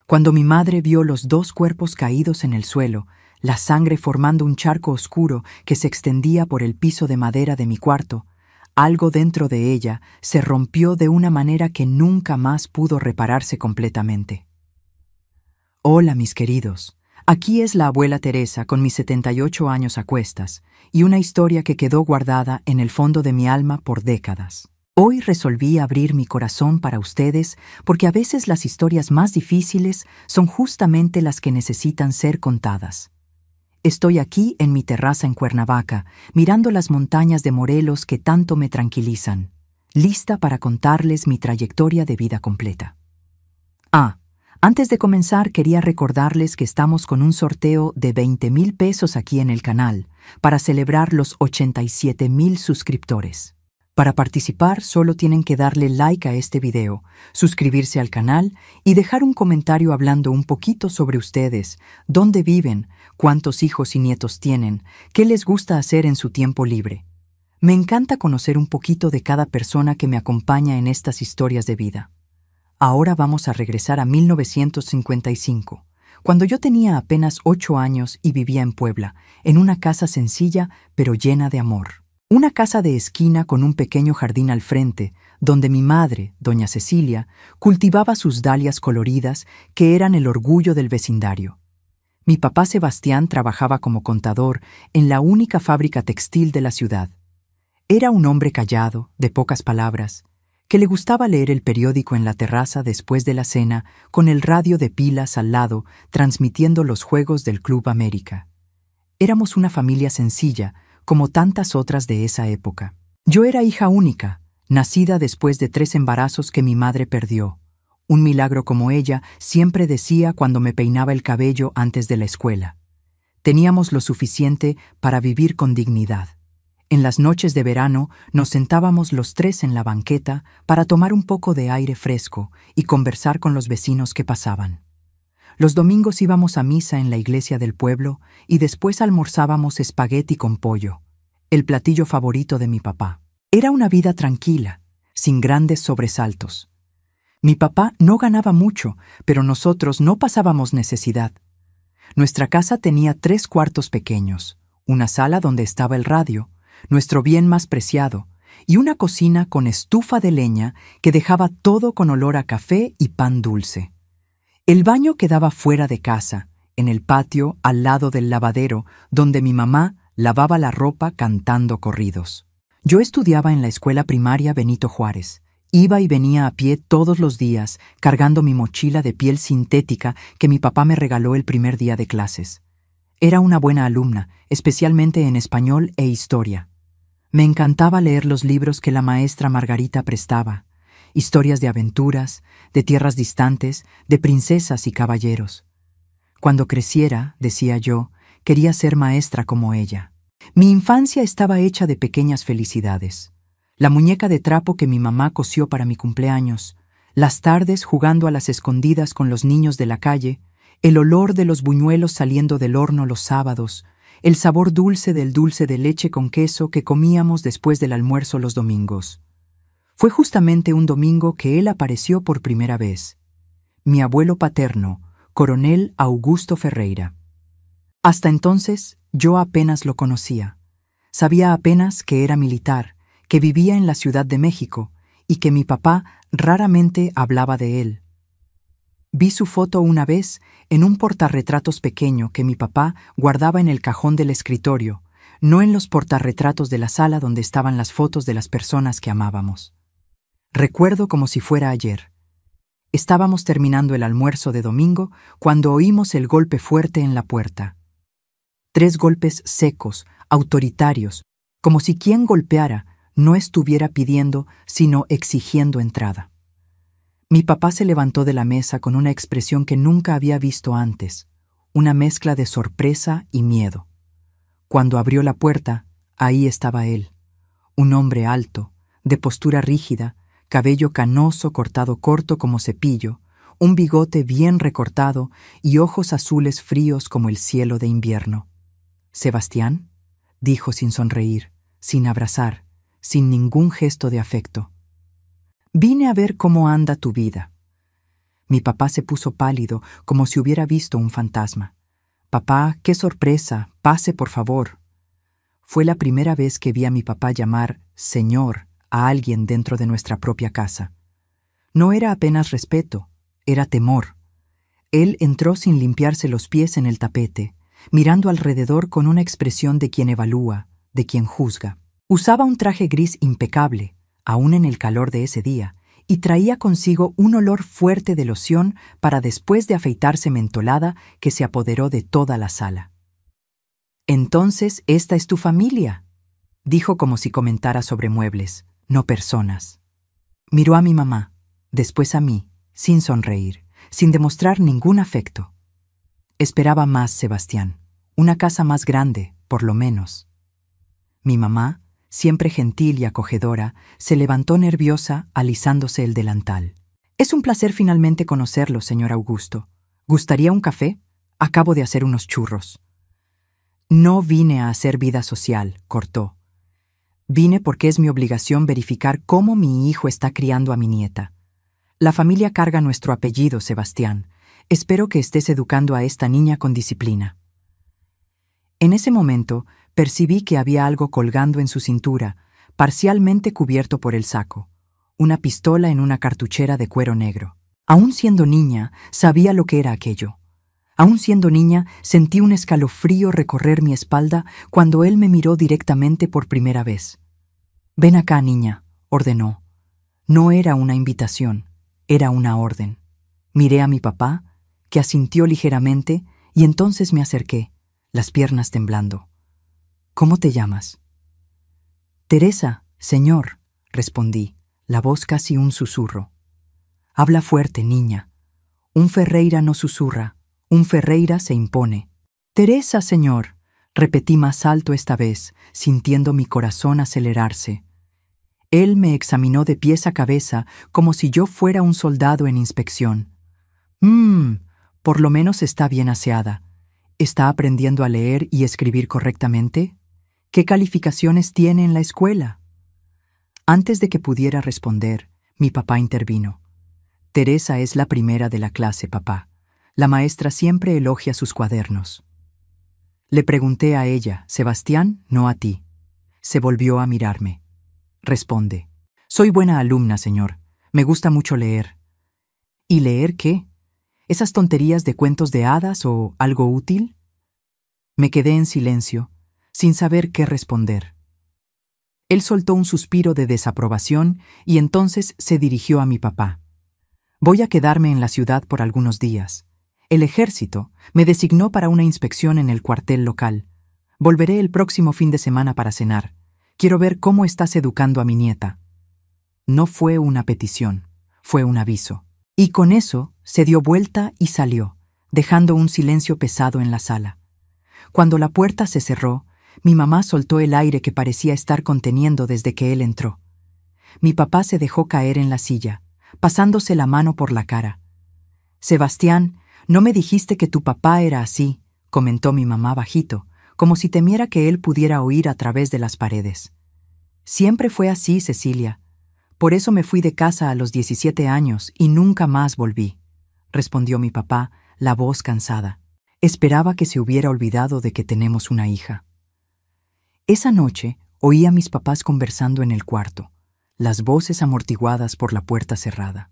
Cuando mi madre vio los dos cuerpos caídos en el suelo, la sangre formando un charco oscuro que se extendía por el piso de madera de mi cuarto, algo dentro de ella se rompió de una manera que nunca más pudo repararse completamente. Hola, mis queridos. Aquí es la abuela Teresa con mis 78 años a cuestas y una historia que quedó guardada en el fondo de mi alma por décadas. Hoy resolví abrir mi corazón para ustedes porque a veces las historias más difíciles son justamente las que necesitan ser contadas. Estoy aquí en mi terraza en Cuernavaca, mirando las montañas de Morelos que tanto me tranquilizan, lista para contarles mi trayectoria de vida completa. Antes de comenzar quería recordarles que estamos con un sorteo de 20,000 pesos aquí en el canal para celebrar los 87,000 suscriptores. Para participar solo tienen que darle like a este video, suscribirse al canal y dejar un comentario hablando un poquito sobre ustedes, dónde viven, cuántos hijos y nietos tienen, qué les gusta hacer en su tiempo libre. Me encanta conocer un poquito de cada persona que me acompaña en estas historias de vida. Ahora vamos a regresar a 1955, cuando yo tenía apenas 8 años y vivía en Puebla, en una casa sencilla pero llena de amor. Una casa de esquina con un pequeño jardín al frente, donde mi madre, doña Cecilia, cultivaba sus dalias coloridas que eran el orgullo del vecindario. Mi papá Sebastián trabajaba como contador en la única fábrica textil de la ciudad. Era un hombre callado, de pocas palabras, que le gustaba leer el periódico en la terraza después de la cena con el radio de pilas al lado transmitiendo los juegos del Club América. Éramos una familia sencilla, como tantas otras de esa época. Yo era hija única, nacida después de 3 embarazos que mi madre perdió. Un milagro como ella siempre decía cuando me peinaba el cabello antes de la escuela. Teníamos lo suficiente para vivir con dignidad. En las noches de verano nos sentábamos los 3 en la banqueta para tomar un poco de aire fresco y conversar con los vecinos que pasaban. Los domingos íbamos a misa en la iglesia del pueblo y después almorzábamos espagueti con pollo, el platillo favorito de mi papá. Era una vida tranquila, sin grandes sobresaltos. Mi papá no ganaba mucho, pero nosotros no pasábamos necesidad. Nuestra casa tenía 3 cuartos pequeños, una sala donde estaba el radio, nuestro bien más preciado, y una cocina con estufa de leña que dejaba todo con olor a café y pan dulce. El baño quedaba fuera de casa, en el patio al lado del lavadero, donde mi mamá lavaba la ropa cantando corridos. Yo estudiaba en la escuela primaria Benito Juárez. Iba y venía a pie todos los días, cargando mi mochila de piel sintética que mi papá me regaló el primer día de clases. Era una buena alumna, especialmente en español e historia. Me encantaba leer los libros que la maestra Margarita prestaba, historias de aventuras, de tierras distantes, de princesas y caballeros. Cuando creciera, decía yo, quería ser maestra como ella. Mi infancia estaba hecha de pequeñas felicidades. La muñeca de trapo que mi mamá cosió para mi cumpleaños, las tardes jugando a las escondidas con los niños de la calle, el olor de los buñuelos saliendo del horno los sábados, el sabor dulce del dulce de leche con queso que comíamos después del almuerzo los domingos. Fue justamente un domingo que él apareció por primera vez. Mi abuelo paterno, Coronel Augusto Ferreira. Hasta entonces, yo apenas lo conocía. Sabía apenas que era militar, que vivía en la Ciudad de México y que mi papá raramente hablaba de él. Vi su foto una vez en un portarretratos pequeño que mi papá guardaba en el cajón del escritorio, no en los portarretratos de la sala donde estaban las fotos de las personas que amábamos. Recuerdo como si fuera ayer. Estábamos terminando el almuerzo de domingo cuando oímos el golpe fuerte en la puerta. 3 golpes secos, autoritarios, como si quien golpeara no estuviera pidiendo, sino exigiendo entrada. Mi papá se levantó de la mesa con una expresión que nunca había visto antes, una mezcla de sorpresa y miedo. Cuando abrió la puerta, ahí estaba él, un hombre alto, de postura rígida, cabello canoso cortado corto como cepillo, un bigote bien recortado y ojos azules fríos como el cielo de invierno. «¿Sebastián?», dijo sin sonreír, sin abrazar, sin ningún gesto de afecto. «Vine a ver cómo anda tu vida». Mi papá se puso pálido, como si hubiera visto un fantasma. «Papá, qué sorpresa, pase por favor». Fue la primera vez que vi a mi papá llamar «señor» a alguien dentro de nuestra propia casa. No era apenas respeto, era temor. Él entró sin limpiarse los pies en el tapete, mirando alrededor con una expresión de quien evalúa, de quien juzga. Usaba un traje gris impecable, aún en el calor de ese día, y traía consigo un olor fuerte de loción para después de afeitarse mentolada que se apoderó de toda la sala. «Entonces, esta es tu familia», dijo como si comentara sobre muebles, no personas. Miró a mi mamá, después a mí, sin sonreír, sin demostrar ningún afecto. Esperaba más, Sebastián, una casa más grande, por lo menos. Mi mamá, siempre gentil y acogedora, se levantó nerviosa, alisándose el delantal. «Es un placer finalmente conocerlo, señor Augusto. ¿Gustaría un café? Acabo de hacer unos churros». «No vine a hacer vida social», cortó. «Vine porque es mi obligación verificar cómo mi hijo está criando a mi nieta. La familia carga nuestro apellido, Sebastián. Espero que estés educando a esta niña con disciplina». En ese momento, percibí que había algo colgando en su cintura, parcialmente cubierto por el saco, una pistola en una cartuchera de cuero negro. Aún siendo niña, sabía lo que era aquello. Aún siendo niña, sentí un escalofrío recorrer mi espalda cuando él me miró directamente por primera vez. «Ven acá, niña», ordenó. No era una invitación, era una orden. Miré a mi papá, que asintió ligeramente, y entonces me acerqué, las piernas temblando. «¿Cómo te llamas?» «Teresa, señor», respondí, la voz casi un susurro. «Habla fuerte, niña. Un Ferreira no susurra, un Ferreira se impone». «Teresa, señor», repetí más alto esta vez, sintiendo mi corazón acelerarse. Él me examinó de pies a cabeza como si yo fuera un soldado en inspección. Por lo menos está bien aseada. ¿Está aprendiendo a leer y escribir correctamente? ¿Qué calificaciones tiene en la escuela?» Antes de que pudiera responder, mi papá intervino. «Teresa es la primera de la clase, papá. La maestra siempre elogia sus cuadernos». Le pregunté a ella, Sebastián, no a ti. Se volvió a mirarme. «Responde». «Soy buena alumna, señor. Me gusta mucho leer». «¿Y leer qué? ¿Esas tonterías de cuentos de hadas o algo útil?» Me quedé en silencio, sin saber qué responder. Él soltó un suspiro de desaprobación y entonces se dirigió a mi papá. «Voy a quedarme en la ciudad por algunos días. El ejército me designó para una inspección en el cuartel local. Volveré el próximo fin de semana para cenar. Quiero ver cómo estás educando a mi nieta». No fue una petición, fue un aviso. Y con eso se dio vuelta y salió, dejando un silencio pesado en la sala. Cuando la puerta se cerró, mi mamá soltó el aire que parecía estar conteniendo desde que él entró. Mi papá se dejó caer en la silla, pasándose la mano por la cara. «Sebastián, no me dijiste que tu papá era así», comentó mi mamá bajito, como si temiera que él pudiera oír a través de las paredes. «Siempre fue así, Cecilia. Por eso me fui de casa a los 17 años y nunca más volví», respondió mi papá, la voz cansada. Esperaba que se hubiera olvidado de que tenemos una hija. Esa noche oí a mis papás conversando en el cuarto, las voces amortiguadas por la puerta cerrada.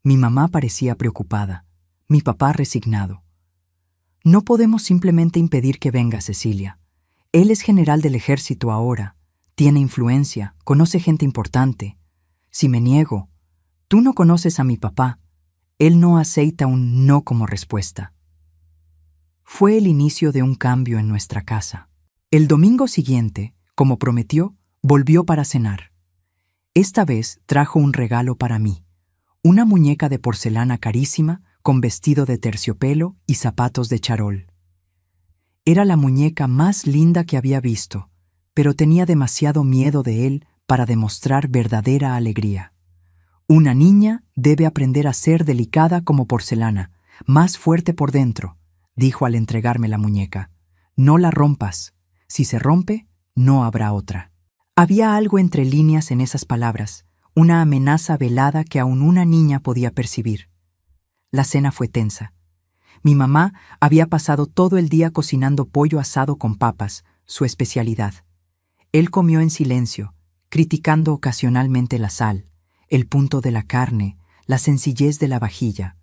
Mi mamá parecía preocupada, mi papá resignado. «No podemos simplemente impedir que venga, Cecilia. Él es general del ejército ahora, tiene influencia, conoce gente importante. Si me niego, tú no conoces a mi papá. Él no aceita un no como respuesta». Fue el inicio de un cambio en nuestra casa. El domingo siguiente, como prometió, volvió para cenar. Esta vez trajo un regalo para mí, una muñeca de porcelana carísima con vestido de terciopelo y zapatos de charol. Era la muñeca más linda que había visto, pero tenía demasiado miedo de él para demostrar verdadera alegría. Una niña debe aprender a ser delicada como porcelana, más fuerte por dentro, dijo al entregarme la muñeca. «No la rompas. Si se rompe, no habrá otra». Había algo entre líneas en esas palabras, una amenaza velada que aún una niña podía percibir. La cena fue tensa. Mi mamá había pasado todo el día cocinando pollo asado con papas, su especialidad. Él comió en silencio, criticando ocasionalmente la sal, el punto de la carne, la sencillez de la vajilla.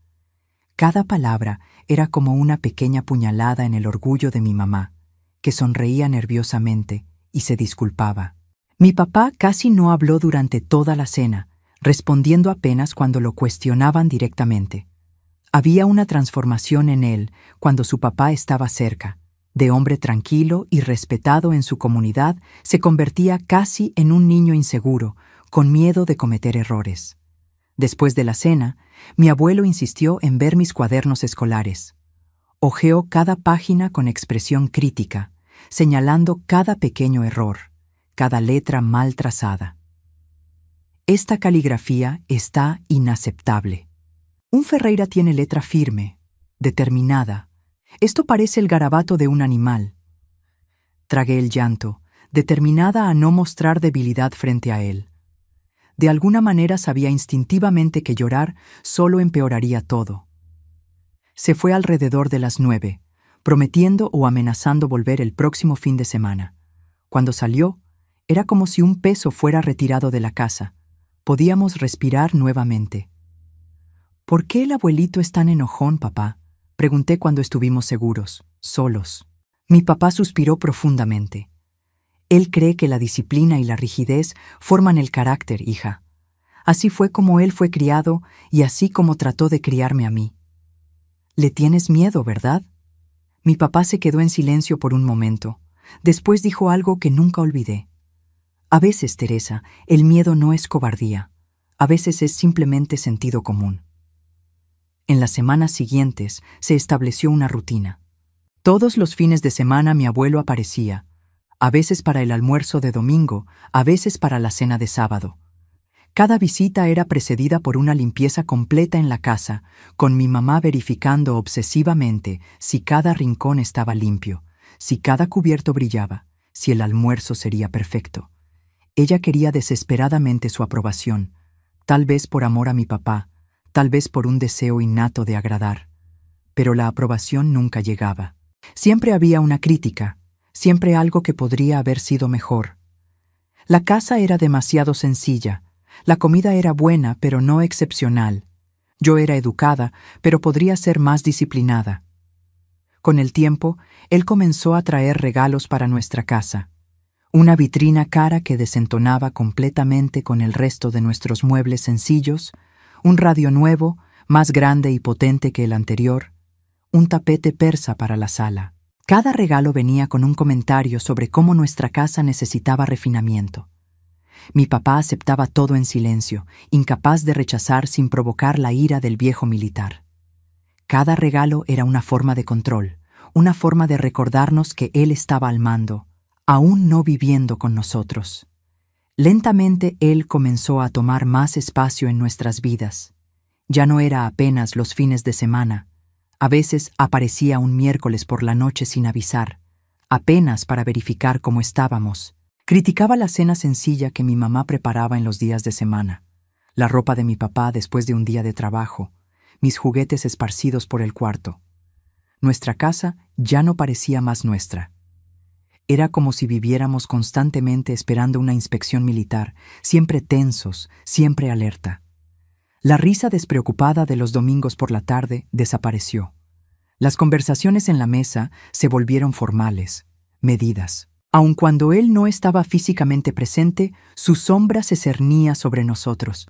Cada palabra era como una pequeña puñalada en el orgullo de mi mamá, que sonreía nerviosamente y se disculpaba. Mi papá casi no habló durante toda la cena, respondiendo apenas cuando lo cuestionaban directamente. Había una transformación en él cuando su papá estaba cerca. De hombre tranquilo y respetado en su comunidad, se convertía casi en un niño inseguro, con miedo de cometer errores. Después de la cena, mi abuelo insistió en ver mis cuadernos escolares. Hojeó cada página con expresión crítica, señalando cada pequeño error, cada letra mal trazada. Esta caligrafía está inaceptable. Un Ferreira tiene letra firme, determinada. Esto parece el garabato de un animal. Tragué el llanto, determinada a no mostrar debilidad frente a él. De alguna manera sabía instintivamente que llorar solo empeoraría todo. Se fue alrededor de las 9, prometiendo o amenazando volver el próximo fin de semana. Cuando salió, era como si un peso fuera retirado de la casa. Podíamos respirar nuevamente. ¿Por qué el abuelito es tan enojón, papá?, pregunté cuando estuvimos seguros, solos. Mi papá suspiró profundamente. Él cree que la disciplina y la rigidez forman el carácter, hija. Así fue como él fue criado y así como trató de criarme a mí. Le tienes miedo, ¿verdad? Mi papá se quedó en silencio por un momento. Después dijo algo que nunca olvidé. A veces, Teresa, el miedo no es cobardía. A veces es simplemente sentido común. En las semanas siguientes se estableció una rutina. Todos los fines de semana mi abuelo aparecía, a veces para el almuerzo de domingo, a veces para la cena de sábado. Cada visita era precedida por una limpieza completa en la casa, con mi mamá verificando obsesivamente si cada rincón estaba limpio, si cada cubierto brillaba, si el almuerzo sería perfecto. Ella quería desesperadamente su aprobación, tal vez por amor a mi papá, tal vez por un deseo innato de agradar. Pero la aprobación nunca llegaba. Siempre había una crítica, siempre algo que podría haber sido mejor. La casa era demasiado sencilla, la comida era buena pero no excepcional. Yo era educada, pero podría ser más disciplinada. Con el tiempo, él comenzó a traer regalos para nuestra casa. Una vitrina cara que desentonaba completamente con el resto de nuestros muebles sencillos, un radio nuevo, más grande y potente que el anterior, un tapete persa para la sala. Cada regalo venía con un comentario sobre cómo nuestra casa necesitaba refinamiento. Mi papá aceptaba todo en silencio, incapaz de rechazar sin provocar la ira del viejo militar. Cada regalo era una forma de control, una forma de recordarnos que él estaba al mando, aún no viviendo con nosotros. Lentamente él comenzó a tomar más espacio en nuestras vidas. Ya no era apenas los fines de semana. A veces aparecía un miércoles por la noche sin avisar, apenas para verificar cómo estábamos. Criticaba la cena sencilla que mi mamá preparaba en los días de semana, la ropa de mi papá después de un día de trabajo, mis juguetes esparcidos por el cuarto. Nuestra casa ya no parecía más nuestra. Era como si viviéramos constantemente esperando una inspección militar, siempre tensos, siempre alerta. La risa despreocupada de los domingos por la tarde desapareció. Las conversaciones en la mesa se volvieron formales, medidas. Aun cuando él no estaba físicamente presente, su sombra se cernía sobre nosotros.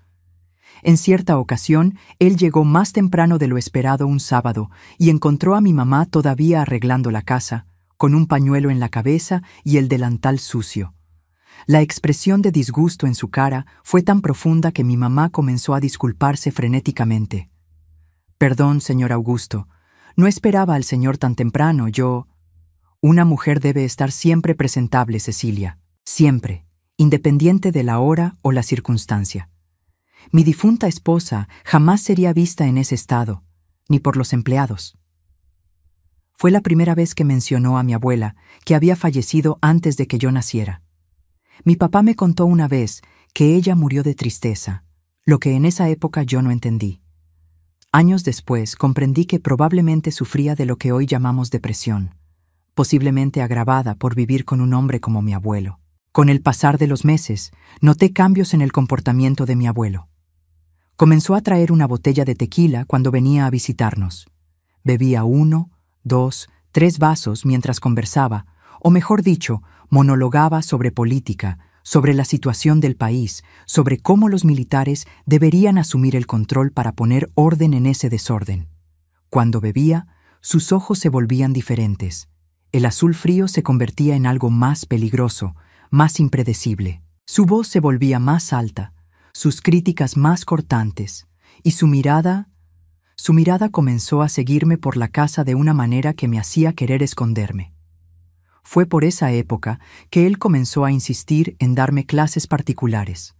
En cierta ocasión, él llegó más temprano de lo esperado un sábado y encontró a mi mamá todavía arreglando la casa, con un pañuelo en la cabeza y el delantal sucio. La expresión de disgusto en su cara fue tan profunda que mi mamá comenzó a disculparse frenéticamente. «Perdón, señor Augusto. No esperaba al señor tan temprano. Una mujer debe estar siempre presentable, Cecilia. Siempre, independiente de la hora o la circunstancia. Mi difunta esposa jamás sería vista en ese estado, ni por los empleados». Fue la primera vez que mencionó a mi abuela, que había fallecido antes de que yo naciera. Mi papá me contó una vez que ella murió de tristeza, lo que en esa época yo no entendí. Años después comprendí que probablemente sufría de lo que hoy llamamos depresión, posiblemente agravada por vivir con un hombre como mi abuelo. Con el pasar de los meses, noté cambios en el comportamiento de mi abuelo. Comenzó a traer una botella de tequila cuando venía a visitarnos. Bebía 1, 2, 3 vasos mientras conversaba, o mejor dicho, monologaba sobre política, sobre la situación del país, sobre cómo los militares deberían asumir el control para poner orden en ese desorden. Cuando bebía, sus ojos se volvían diferentes. El azul frío se convertía en algo más peligroso, más impredecible. Su voz se volvía más alta, sus críticas más cortantes, y su mirada comenzó a seguirme por la casa de una manera que me hacía querer esconderme. Fue por esa época que él comenzó a insistir en darme clases particulares.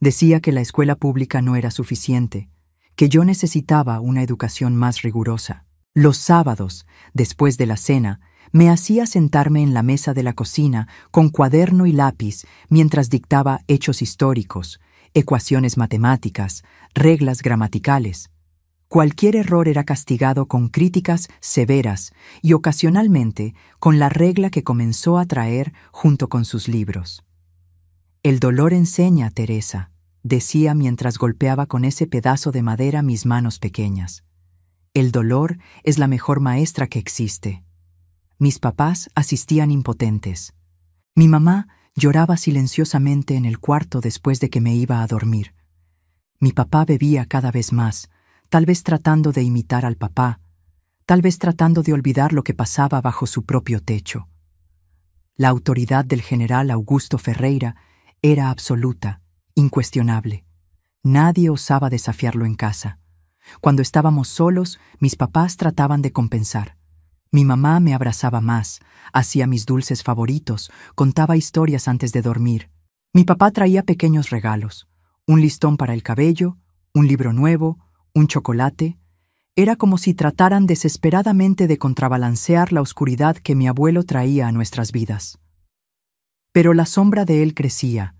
Decía que la escuela pública no era suficiente, que yo necesitaba una educación más rigurosa. Los sábados, después de la cena, me hacía sentarme en la mesa de la cocina con cuaderno y lápiz mientras dictaba hechos históricos, ecuaciones matemáticas, reglas gramaticales. Cualquier error era castigado con críticas severas y ocasionalmente con la regla que comenzó a traer junto con sus libros. «El dolor enseña, Teresa», decía mientras golpeaba con ese pedazo de madera mis manos pequeñas. «El dolor es la mejor maestra que existe». Mis papás asistían impotentes. Mi mamá lloraba silenciosamente en el cuarto después de que me iba a dormir. Mi papá bebía cada vez más, tal vez tratando de imitar al papá, tal vez tratando de olvidar lo que pasaba bajo su propio techo. La autoridad del general Augusto Ferreira era absoluta, incuestionable. Nadie osaba desafiarlo en casa. Cuando estábamos solos, mis papás trataban de compensar. Mi mamá me abrazaba más, hacía mis dulces favoritos, contaba historias antes de dormir. Mi papá traía pequeños regalos, un listón para el cabello, un libro nuevo, un chocolate. Era como si trataran desesperadamente de contrabalancear la oscuridad que mi abuelo traía a nuestras vidas. Pero la sombra de él crecía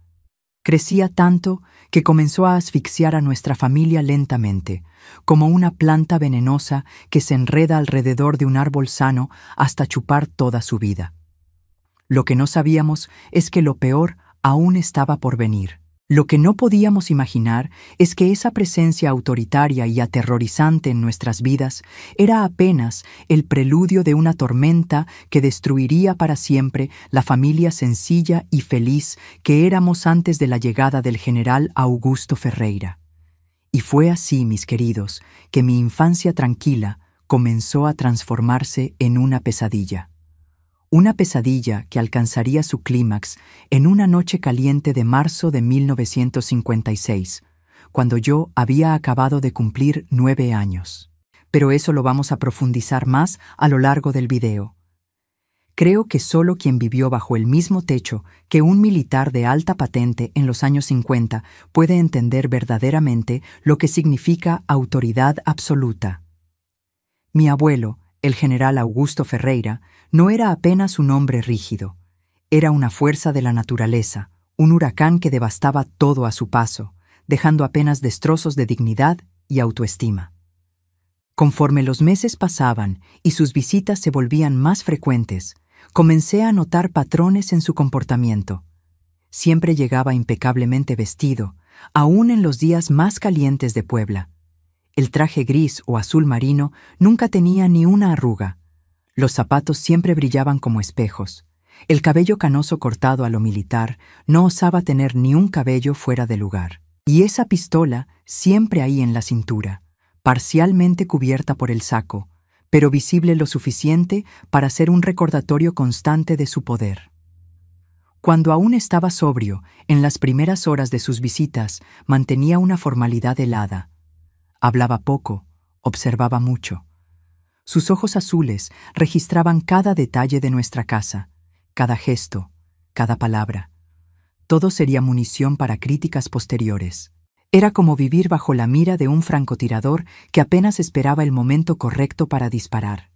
tanto que comenzó a asfixiar a nuestra familia lentamente, como una planta venenosa que se enreda alrededor de un árbol sano hasta chupar toda su vida. Lo que no sabíamos es que lo peor aún estaba por venir. Lo que no podíamos imaginar es que esa presencia autoritaria y aterrorizante en nuestras vidas era apenas el preludio de una tormenta que destruiría para siempre la familia sencilla y feliz que éramos antes de la llegada del general Augusto Ferreira. Y fue así, mis queridos, que mi infancia tranquila comenzó a transformarse en una pesadilla. Una pesadilla que alcanzaría su clímax en una noche caliente de marzo de 1956, cuando yo había acabado de cumplir 9 años. Pero eso lo vamos a profundizar más a lo largo del video. Creo que solo quien vivió bajo el mismo techo que un militar de alta patente en los años 50 puede entender verdaderamente lo que significa autoridad absoluta. Mi abuelo, el general Augusto Ferreira, no era apenas un hombre rígido. Era una fuerza de la naturaleza, un huracán que devastaba todo a su paso, dejando apenas destrozos de dignidad y autoestima. Conforme los meses pasaban y sus visitas se volvían más frecuentes, comencé a notar patrones en su comportamiento. Siempre llegaba impecablemente vestido, aún en los días más calientes de Puebla. El traje gris o azul marino nunca tenía ni una arruga. Los zapatos siempre brillaban como espejos. El cabello canoso cortado a lo militar no osaba tener ni un cabello fuera de lugar. Y esa pistola siempre ahí en la cintura, parcialmente cubierta por el saco, pero visible lo suficiente para ser un recordatorio constante de su poder. Cuando aún estaba sobrio, en las primeras horas de sus visitas, mantenía una formalidad helada. Hablaba poco, observaba mucho. Sus ojos azules registraban cada detalle de nuestra casa, cada gesto, cada palabra. Todo sería munición para críticas posteriores. Era como vivir bajo la mira de un francotirador que apenas esperaba el momento correcto para disparar.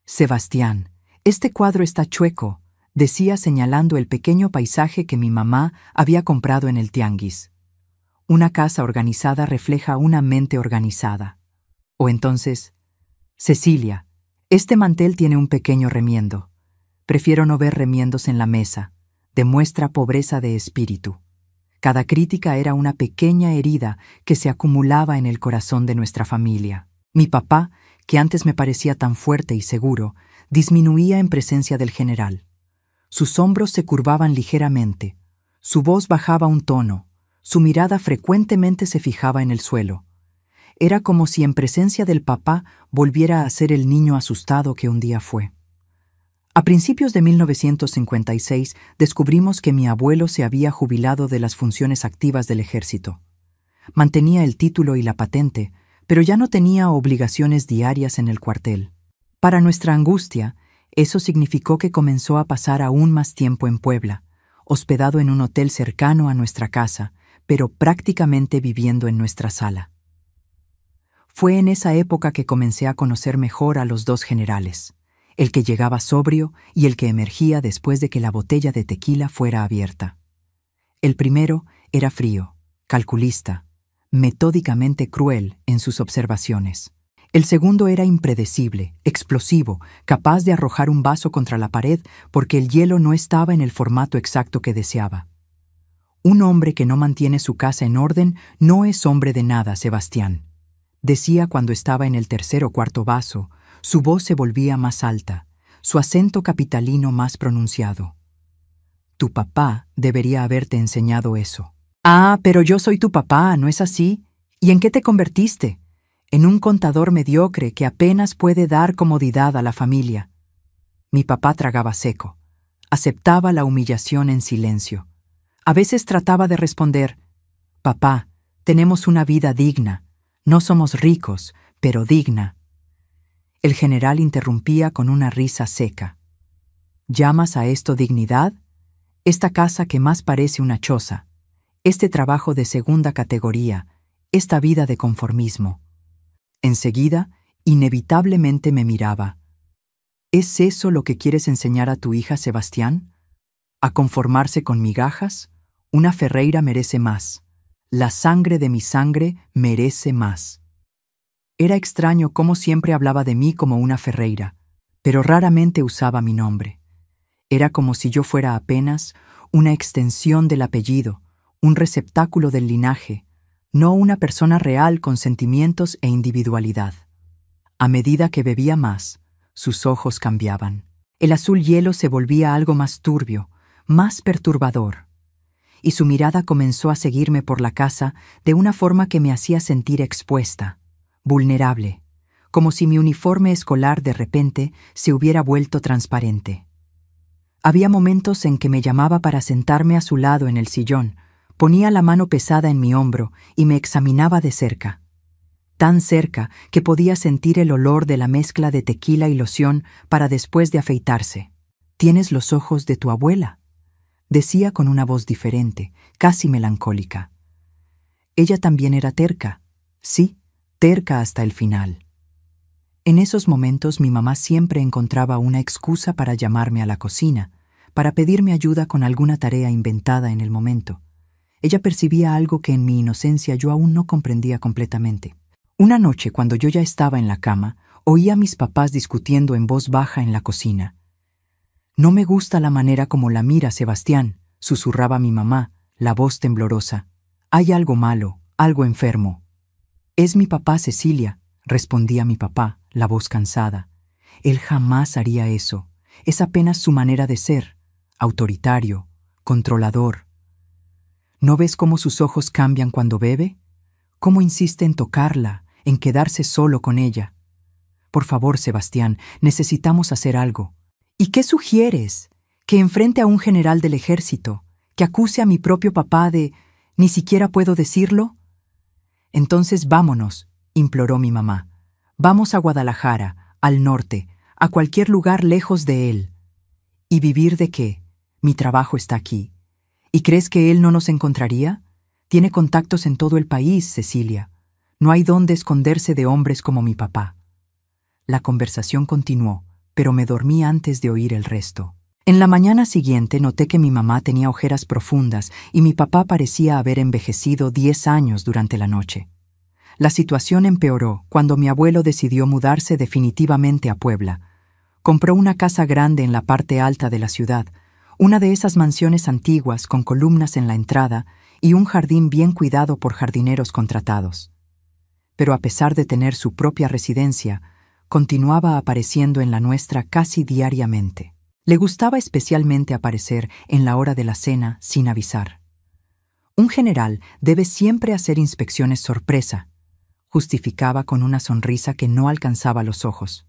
«Sebastián, este cuadro está chueco», decía señalando el pequeño paisaje que mi mamá había comprado en el tianguis. Una casa organizada refleja una mente organizada. O entonces, Cecilia, este mantel tiene un pequeño remiendo. Prefiero no ver remiendos en la mesa. Demuestra pobreza de espíritu. Cada crítica era una pequeña herida que se acumulaba en el corazón de nuestra familia. Mi papá, que antes me parecía tan fuerte y seguro, disminuía en presencia del general. Sus hombros se curvaban ligeramente, su voz bajaba un tono, su mirada frecuentemente se fijaba en el suelo. Era como si en presencia del papá volviera a ser el niño asustado que un día fue. A principios de 1956 descubrimos que mi abuelo se había jubilado de las funciones activas del ejército. Mantenía el título y la patente, pero ya no tenía obligaciones diarias en el cuartel. Para nuestra angustia, eso significó que comenzó a pasar aún más tiempo en Puebla, hospedado en un hotel cercano a nuestra casa, pero prácticamente viviendo en nuestra sala. Fue en esa época que comencé a conocer mejor a los dos generales, el que llegaba sobrio y el que emergía después de que la botella de tequila fuera abierta. El primero era frío, calculista, metódicamente cruel en sus observaciones. El segundo era impredecible, explosivo, capaz de arrojar un vaso contra la pared porque el hielo no estaba en el formato exacto que deseaba. Un hombre que no mantiene su casa en orden no es hombre de nada, Sebastián. Decía cuando estaba en el tercer o cuarto vaso, su voz se volvía más alta, su acento capitalino más pronunciado. Tu papá debería haberte enseñado eso. Ah, pero yo soy tu papá, ¿no es así? ¿Y en qué te convertiste? En un contador mediocre que apenas puede dar comodidad a la familia. Mi papá tragaba seco. Aceptaba la humillación en silencio. A veces trataba de responder, papá, tenemos una vida digna. No somos ricos, pero digna. El general interrumpía con una risa seca. ¿Llamas a esto dignidad? Esta casa que más parece una choza, este trabajo de segunda categoría, esta vida de conformismo. Enseguida, inevitablemente me miraba. ¿Es eso lo que quieres enseñar a tu hija, Sebastián? ¿A conformarse con migajas? Una Ferreira merece más. La sangre de mi sangre merece más. Era extraño cómo siempre hablaba de mí como una Ferreira, pero raramente usaba mi nombre. Era como si yo fuera apenas una extensión del apellido, un receptáculo del linaje, no una persona real con sentimientos e individualidad. A medida que bebía más, sus ojos cambiaban. El azul hielo se volvía algo más turbio, más perturbador, y su mirada comenzó a seguirme por la casa de una forma que me hacía sentir expuesta, vulnerable, como si mi uniforme escolar de repente se hubiera vuelto transparente. Había momentos en que me llamaba para sentarme a su lado en el sillón, ponía la mano pesada en mi hombro y me examinaba de cerca. Tan cerca que podía sentir el olor de la mezcla de tequila y loción para después de afeitarse. «Tienes los ojos de tu abuela», decía con una voz diferente, casi melancólica. Ella también era terca, sí, terca hasta el final. En esos momentos mi mamá siempre encontraba una excusa para llamarme a la cocina, para pedirme ayuda con alguna tarea inventada en el momento. Ella percibía algo que en mi inocencia yo aún no comprendía completamente. Una noche, cuando yo ya estaba en la cama, oí a mis papás discutiendo en voz baja en la cocina. «No me gusta la manera como la mira Sebastián», susurraba mi mamá, la voz temblorosa. «Hay algo malo, algo enfermo». «Es mi papá, Cecilia», respondía mi papá, la voz cansada. «Él jamás haría eso. Es apenas su manera de ser, autoritario, controlador. ¿No ves cómo sus ojos cambian cuando bebe? ¿Cómo insiste en tocarla, en quedarse solo con ella? Por favor, Sebastián, necesitamos hacer algo». «¿Y qué sugieres? ¿Que enfrente a un general del ejército? ¿Que acuse a mi propio papá de... ni siquiera puedo decirlo?» «Entonces vámonos», imploró mi mamá. «Vamos a Guadalajara, al norte, a cualquier lugar lejos de él». «¿Y vivir de qué? Mi trabajo está aquí. ¿Y crees que él no nos encontraría? Tiene contactos en todo el país, Cecilia. No hay dónde esconderse de hombres como mi papá». La conversación continuó, pero me dormí antes de oír el resto. En la mañana siguiente noté que mi mamá tenía ojeras profundas y mi papá parecía haber envejecido 10 años durante la noche. La situación empeoró cuando mi abuelo decidió mudarse definitivamente a Puebla. Compró una casa grande en la parte alta de la ciudad, una de esas mansiones antiguas con columnas en la entrada y un jardín bien cuidado por jardineros contratados. Pero a pesar de tener su propia residencia, continuaba apareciendo en la nuestra casi diariamente. Le gustaba especialmente aparecer en la hora de la cena sin avisar. Un general debe siempre hacer inspecciones sorpresa, justificaba con una sonrisa que no alcanzaba los ojos.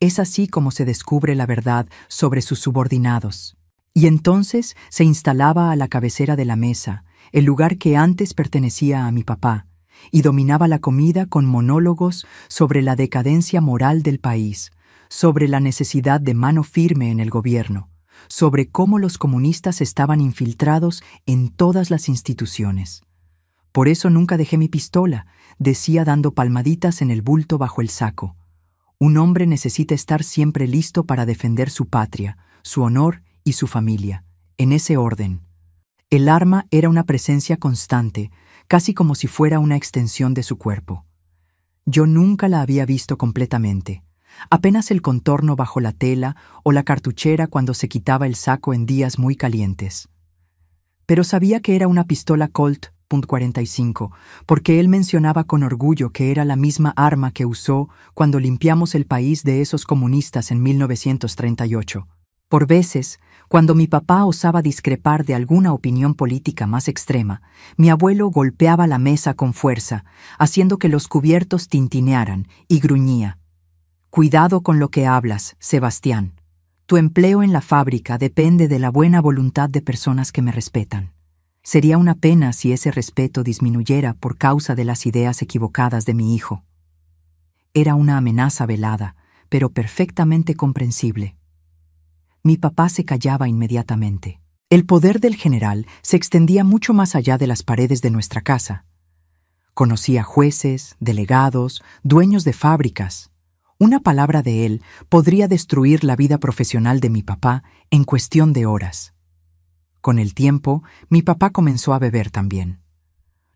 Es así como se descubre la verdad sobre sus subordinados. Y entonces se instalaba a la cabecera de la mesa, el lugar que antes pertenecía a mi papá, y dominaba la comida con monólogos sobre la decadencia moral del país, sobre la necesidad de mano firme en el gobierno, sobre cómo los comunistas estaban infiltrados en todas las instituciones. Por eso nunca dejé mi pistola, decía dando palmaditas en el bulto bajo el saco. Un hombre necesita estar siempre listo para defender su patria, su honor y su familia, en ese orden. El arma era una presencia constante, casi como si fuera una extensión de su cuerpo. Yo nunca la había visto completamente, apenas el contorno bajo la tela o la cartuchera cuando se quitaba el saco en días muy calientes. Pero sabía que era una pistola Colt .45, porque él mencionaba con orgullo que era la misma arma que usó cuando limpiamos el país de esos comunistas en 1938. Por veces, cuando mi papá osaba discrepar de alguna opinión política más extrema, mi abuelo golpeaba la mesa con fuerza, haciendo que los cubiertos tintinearan, y gruñía: «Cuidado con lo que hablas, Sebastián. Tu empleo en la fábrica depende de la buena voluntad de personas que me respetan. Sería una pena si ese respeto disminuyera por causa de las ideas equivocadas de mi hijo». Era una amenaza velada, pero perfectamente comprensible. Mi papá se callaba inmediatamente. El poder del general se extendía mucho más allá de las paredes de nuestra casa. Conocía jueces, delegados, dueños de fábricas. Una palabra de él podría destruir la vida profesional de mi papá en cuestión de horas. Con el tiempo, mi papá comenzó a beber también.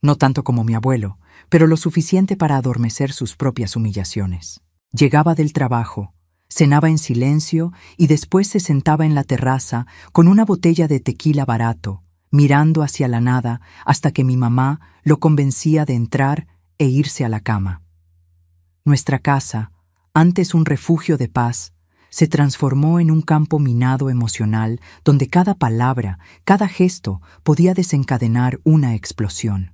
No tanto como mi abuelo, pero lo suficiente para adormecer sus propias humillaciones. Llegaba del trabajo, cenaba en silencio y después se sentaba en la terraza con una botella de tequila barato, mirando hacia la nada hasta que mi mamá lo convencía de entrar e irse a la cama. Nuestra casa, antes un refugio de paz, se transformó en un campo minado emocional donde cada palabra, cada gesto podía desencadenar una explosión.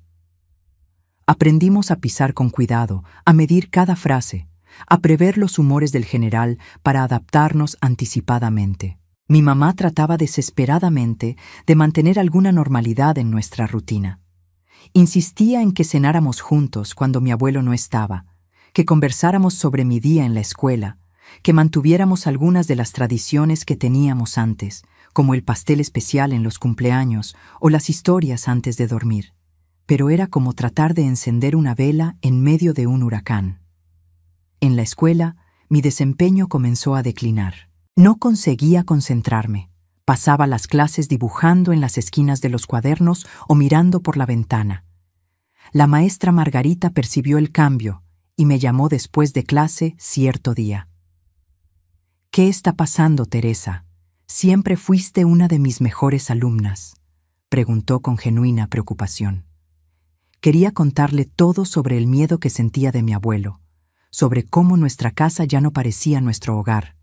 Aprendimos a pisar con cuidado, a medir cada frase, a prever los humores del general para adaptarnos anticipadamente. Mi mamá trataba desesperadamente de mantener alguna normalidad en nuestra rutina. Insistía en que cenáramos juntos cuando mi abuelo no estaba, que conversáramos sobre mi día en la escuela, que mantuviéramos algunas de las tradiciones que teníamos antes, como el pastel especial en los cumpleaños o las historias antes de dormir. Pero era como tratar de encender una vela en medio de un huracán. En la escuela, mi desempeño comenzó a declinar. No conseguía concentrarme. Pasaba las clases dibujando en las esquinas de los cuadernos o mirando por la ventana. La maestra Margarita percibió el cambio y me llamó después de clase cierto día. «¿Qué está pasando, Teresa? Siempre fuiste una de mis mejores alumnas», preguntó con genuina preocupación. Quería contarle todo sobre el miedo que sentía de mi abuelo, sobre cómo nuestra casa ya no parecía nuestro hogar,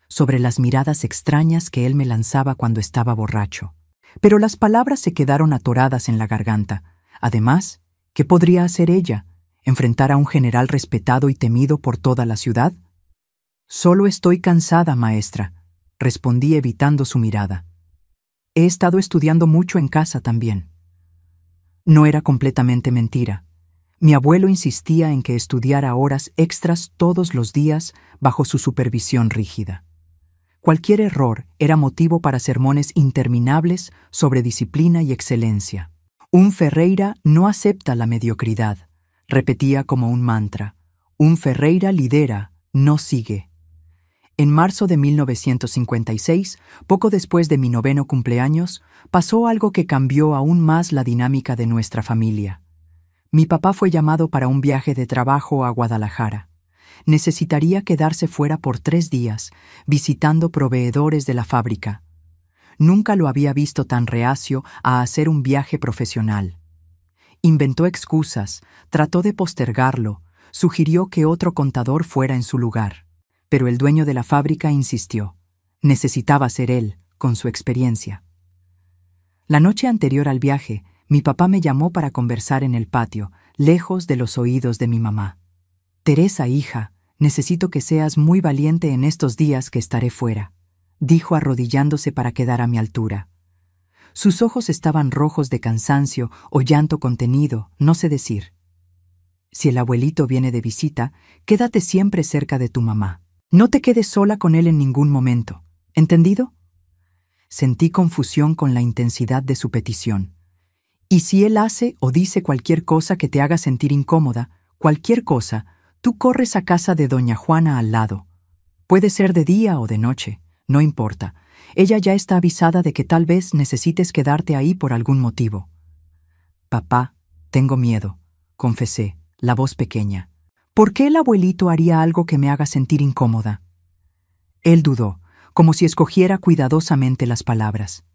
sobre las miradas extrañas que él me lanzaba cuando estaba borracho. Pero las palabras se quedaron atoradas en la garganta. Además, ¿qué podría hacer ella? ¿Enfrentar a un general respetado y temido por toda la ciudad? «Solo estoy cansada, maestra», respondí evitando su mirada. «He estado estudiando mucho en casa también». No era completamente mentira. Mi abuelo insistía en que estudiara horas extras todos los días bajo su supervisión rígida. Cualquier error era motivo para sermones interminables sobre disciplina y excelencia. «Un Ferreira no acepta la mediocridad», repetía como un mantra. «Un Ferreira lidera, no sigue». En marzo de 1956, poco después de mi 9º cumpleaños, pasó algo que cambió aún más la dinámica de nuestra familia. Mi papá fue llamado para un viaje de trabajo a Guadalajara. Necesitaría quedarse fuera por 3 días, visitando proveedores de la fábrica. Nunca lo había visto tan reacio a hacer un viaje profesional. Inventó excusas, trató de postergarlo, sugirió que otro contador fuera en su lugar. Pero el dueño de la fábrica insistió. Necesitaba ser él, con su experiencia. La noche anterior al viaje, mi papá me llamó para conversar en el patio, lejos de los oídos de mi mamá. «Teresa, hija, necesito que seas muy valiente en estos días que estaré fuera», dijo arrodillándose para quedar a mi altura. Sus ojos estaban rojos de cansancio o llanto contenido, no sé decir. «Si el abuelito viene de visita, quédate siempre cerca de tu mamá. No te quedes sola con él en ningún momento. ¿Entendido?» Sentí confusión con la intensidad de su petición. «Y si él hace o dice cualquier cosa que te haga sentir incómoda, cualquier cosa, tú corres a casa de doña Juana al lado. Puede ser de día o de noche, no importa. Ella ya está avisada de que tal vez necesites quedarte ahí por algún motivo». «Papá, tengo miedo», confesé, la voz pequeña. «¿Por qué el abuelito haría algo que me haga sentir incómoda?» Él dudó, como si escogiera cuidadosamente las palabras.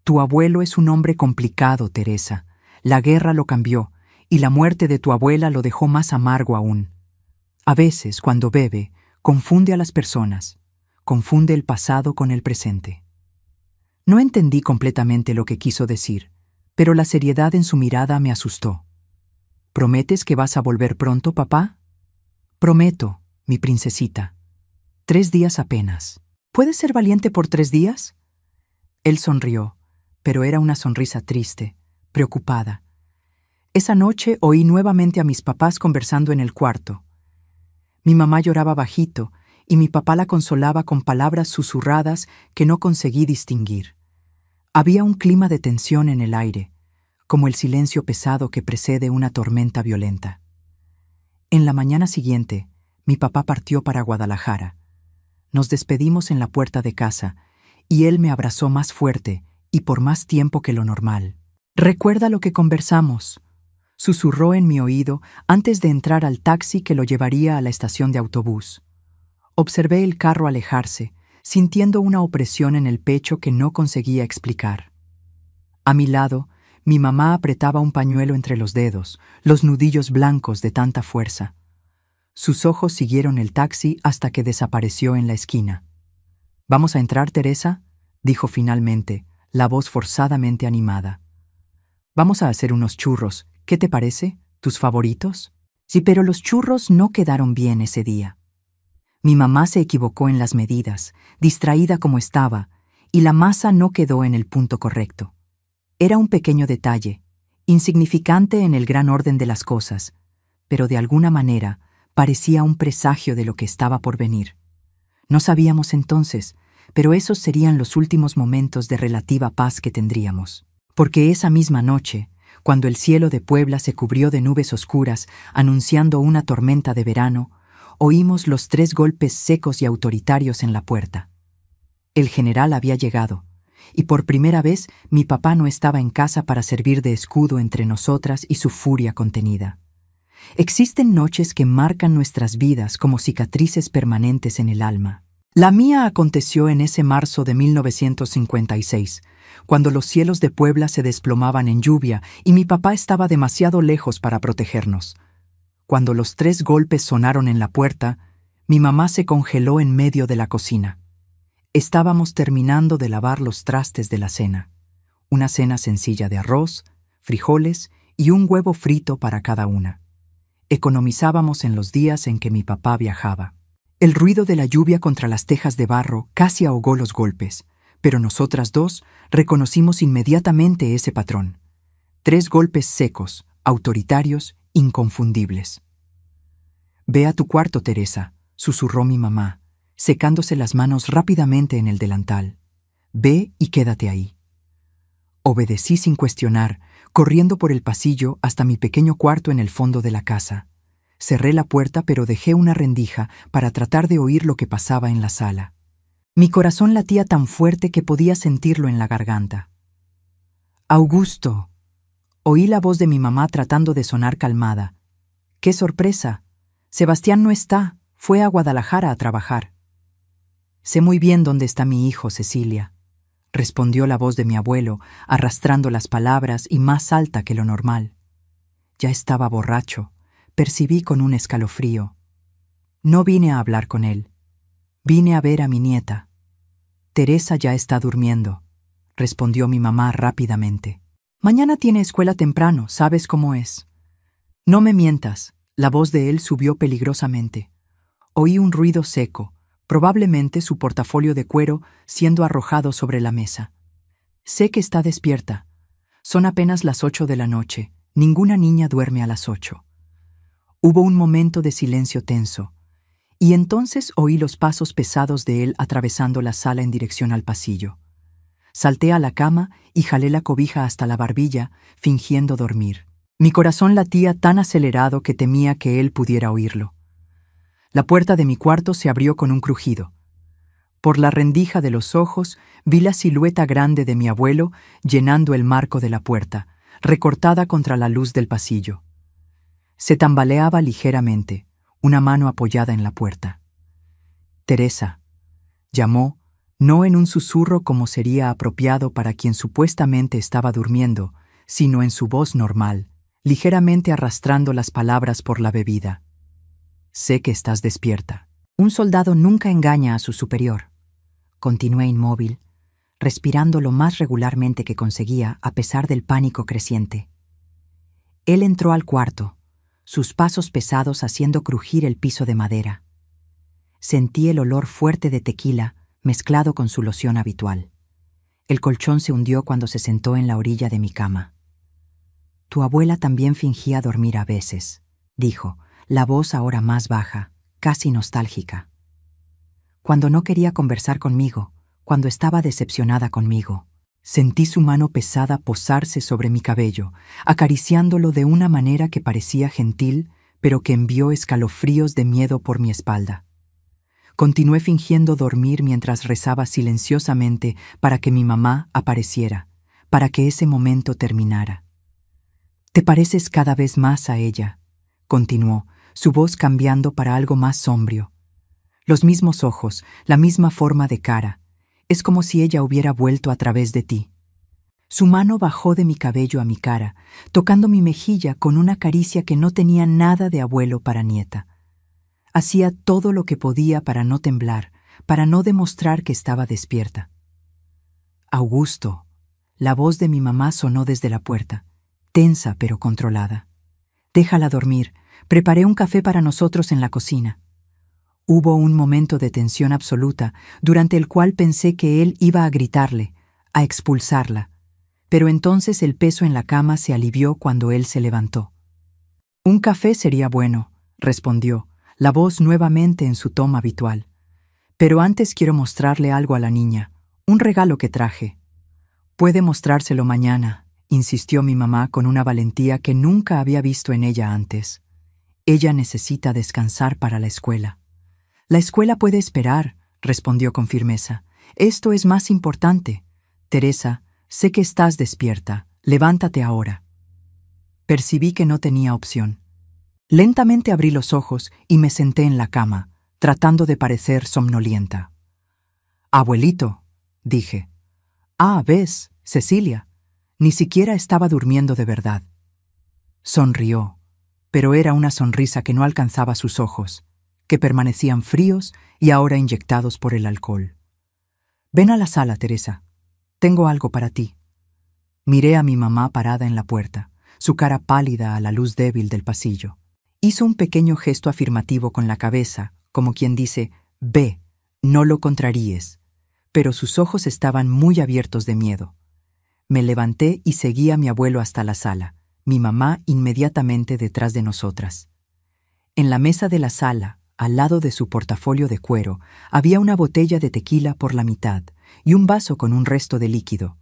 «Tu abuelo es un hombre complicado, Teresa. La guerra lo cambió, y la muerte de tu abuela lo dejó más amargo aún. A veces, cuando bebe, confunde a las personas, confunde el pasado con el presente». No entendí completamente lo que quiso decir, pero la seriedad en su mirada me asustó. «¿Prometes que vas a volver pronto, papá?» «Prometo, mi princesita. 3 días apenas. ¿Puedes ser valiente por 3 días?» Él sonrió, pero era una sonrisa triste, preocupada. Esa noche oí nuevamente a mis papás conversando en el cuarto. Mi mamá lloraba bajito y mi papá la consolaba con palabras susurradas que no conseguí distinguir. Había un clima de tensión en el aire, como el silencio pesado que precede una tormenta violenta. En la mañana siguiente, mi papá partió para Guadalajara. Nos despedimos en la puerta de casa, y él me abrazó más fuerte y por más tiempo que lo normal. «¿Recuerda lo que conversamos?», susurró en mi oído antes de entrar al taxi que lo llevaría a la estación de autobús. Observé el carro alejarse, sintiendo una opresión en el pecho que no conseguía explicar. A mi lado, mi mamá apretaba un pañuelo entre los dedos, los nudillos blancos de tanta fuerza. Sus ojos siguieron el taxi hasta que desapareció en la esquina. «¿Vamos a entrar, Teresa?», dijo finalmente, la voz forzadamente animada. «Vamos a hacer unos churros. ¿Qué te parece? ¿Tus favoritos?» Sí, pero los churros no quedaron bien ese día. Mi mamá se equivocó en las medidas, distraída como estaba, y la masa no quedó en el punto correcto. Era un pequeño detalle, insignificante en el gran orden de las cosas, pero de alguna manera parecía un presagio de lo que estaba por venir. No sabíamos entonces, pero esos serían los últimos momentos de relativa paz que tendríamos. Porque esa misma noche, cuando el cielo de Puebla se cubrió de nubes oscuras, anunciando una tormenta de verano, oímos los 3 golpes secos y autoritarios en la puerta. El general había llegado, y por primera vez mi papá no estaba en casa para servir de escudo entre nosotras y su furia contenida. Existen noches que marcan nuestras vidas como cicatrices permanentes en el alma. La mía aconteció en ese marzo de 1956, cuando los cielos de Puebla se desplomaban en lluvia y mi papá estaba demasiado lejos para protegernos. Cuando los 3 golpes sonaron en la puerta, mi mamá se congeló en medio de la cocina. Estábamos terminando de lavar los trastes de la cena. Una cena sencilla de arroz, frijoles y un huevo frito para cada una. Economizábamos en los días en que mi papá viajaba. El ruido de la lluvia contra las tejas de barro casi ahogó los golpes, pero nosotras dos reconocimos inmediatamente ese patrón. 3 golpes secos, autoritarios, inconfundibles. «Ve a tu cuarto, Teresa», susurró mi mamá, secándose las manos rápidamente en el delantal. «Ve y quédate ahí». Obedecí sin cuestionar, corriendo por el pasillo hasta mi pequeño cuarto en el fondo de la casa. Cerré la puerta, pero dejé una rendija para tratar de oír lo que pasaba en la sala. Mi corazón latía tan fuerte que podía sentirlo en la garganta. «Augusto», Oí la voz de mi mamá tratando de sonar calmada. ¡Qué sorpresa! Sebastián no está, fue a Guadalajara a trabajar. Sé muy bien dónde está mi hijo, Cecilia, respondió la voz de mi abuelo, arrastrando las palabras y más alta que lo normal. Ya estaba borracho, percibí con un escalofrío. No vine a hablar con él. Vine a ver a mi nieta. Teresa ya está durmiendo, respondió mi mamá rápidamente. Mañana tiene escuela temprano, ¿sabes cómo es? No me mientas, la voz de él subió peligrosamente. Oí un ruido seco, probablemente su portafolio de cuero siendo arrojado sobre la mesa. Sé que está despierta. Son apenas las 8 de la noche. Ninguna niña duerme a las 8. Hubo un momento de silencio tenso, y entonces oí los pasos pesados de él atravesando la sala en dirección al pasillo. Salté a la cama y jalé la cobija hasta la barbilla, fingiendo dormir. Mi corazón latía tan acelerado que temía que él pudiera oírlo. La puerta de mi cuarto se abrió con un crujido. Por la rendija de los ojos vi la silueta grande de mi abuelo llenando el marco de la puerta, recortada contra la luz del pasillo. Se tambaleaba ligeramente, una mano apoyada en la puerta. Teresa, llamó, no en un susurro como sería apropiado para quien supuestamente estaba durmiendo, sino en su voz normal, ligeramente arrastrando las palabras por la bebida. Sé que estás despierta. Un soldado nunca engaña a su superior. Continué inmóvil, respirando lo más regularmente que conseguía a pesar del pánico creciente. Él entró al cuarto, sus pasos pesados haciendo crujir el piso de madera. Sentí el olor fuerte de tequila mezclado con su loción habitual. El colchón se hundió cuando se sentó en la orilla de mi cama. Tu abuela también fingía dormir a veces, dijo, la voz ahora más baja, casi nostálgica. Cuando no quería conversar conmigo, cuando estaba decepcionada conmigo. Sentí su mano pesada posarse sobre mi cabello, acariciándolo de una manera que parecía gentil, pero que envió escalofríos de miedo por mi espalda. Continué fingiendo dormir mientras rezaba silenciosamente para que mi mamá apareciera, para que ese momento terminara. Te pareces cada vez más a ella, continuó, su voz cambiando para algo más sombrío. Los mismos ojos, la misma forma de cara. Es como si ella hubiera vuelto a través de ti. Su mano bajó de mi cabello a mi cara, tocando mi mejilla con una caricia que no tenía nada de abuelo para nieta. Hacía todo lo que podía para no temblar, para no demostrar que estaba despierta. Augusto. La voz de mi mamá sonó desde la puerta, tensa pero controlada. Déjala dormir. Preparé un café para nosotros en la cocina. Hubo un momento de tensión absoluta, durante el cual pensé que él iba a gritarle, a expulsarla, pero entonces el peso en la cama se alivió cuando él se levantó. Un café sería bueno, respondió, la voz nuevamente en su tono habitual. Pero antes quiero mostrarle algo a la niña, un regalo que traje. Puede mostrárselo mañana, insistió mi mamá con una valentía que nunca había visto en ella antes. Ella necesita descansar para la escuela. La escuela puede esperar, respondió con firmeza. Esto es más importante. Teresa, sé que estás despierta. Levántate ahora. Percibí que no tenía opción. Lentamente abrí los ojos y me senté en la cama, tratando de parecer somnolienta. Abuelito, dije. Ah, ves, Cecilia. Ni siquiera estaba durmiendo de verdad. Sonrió, pero era una sonrisa que no alcanzaba sus ojos, que permanecían fríos y ahora inyectados por el alcohol. Ven a la sala, Teresa. Tengo algo para ti. Miré a mi mamá parada en la puerta, su cara pálida a la luz débil del pasillo. Hizo un pequeño gesto afirmativo con la cabeza, como quien dice, ve, no lo contraríes, pero sus ojos estaban muy abiertos de miedo. Me levanté y seguí a mi abuelo hasta la sala, mi mamá inmediatamente detrás de nosotras. En la mesa de la sala, al lado de su portafolio de cuero, había una botella de tequila por la mitad y un vaso con un resto de líquido.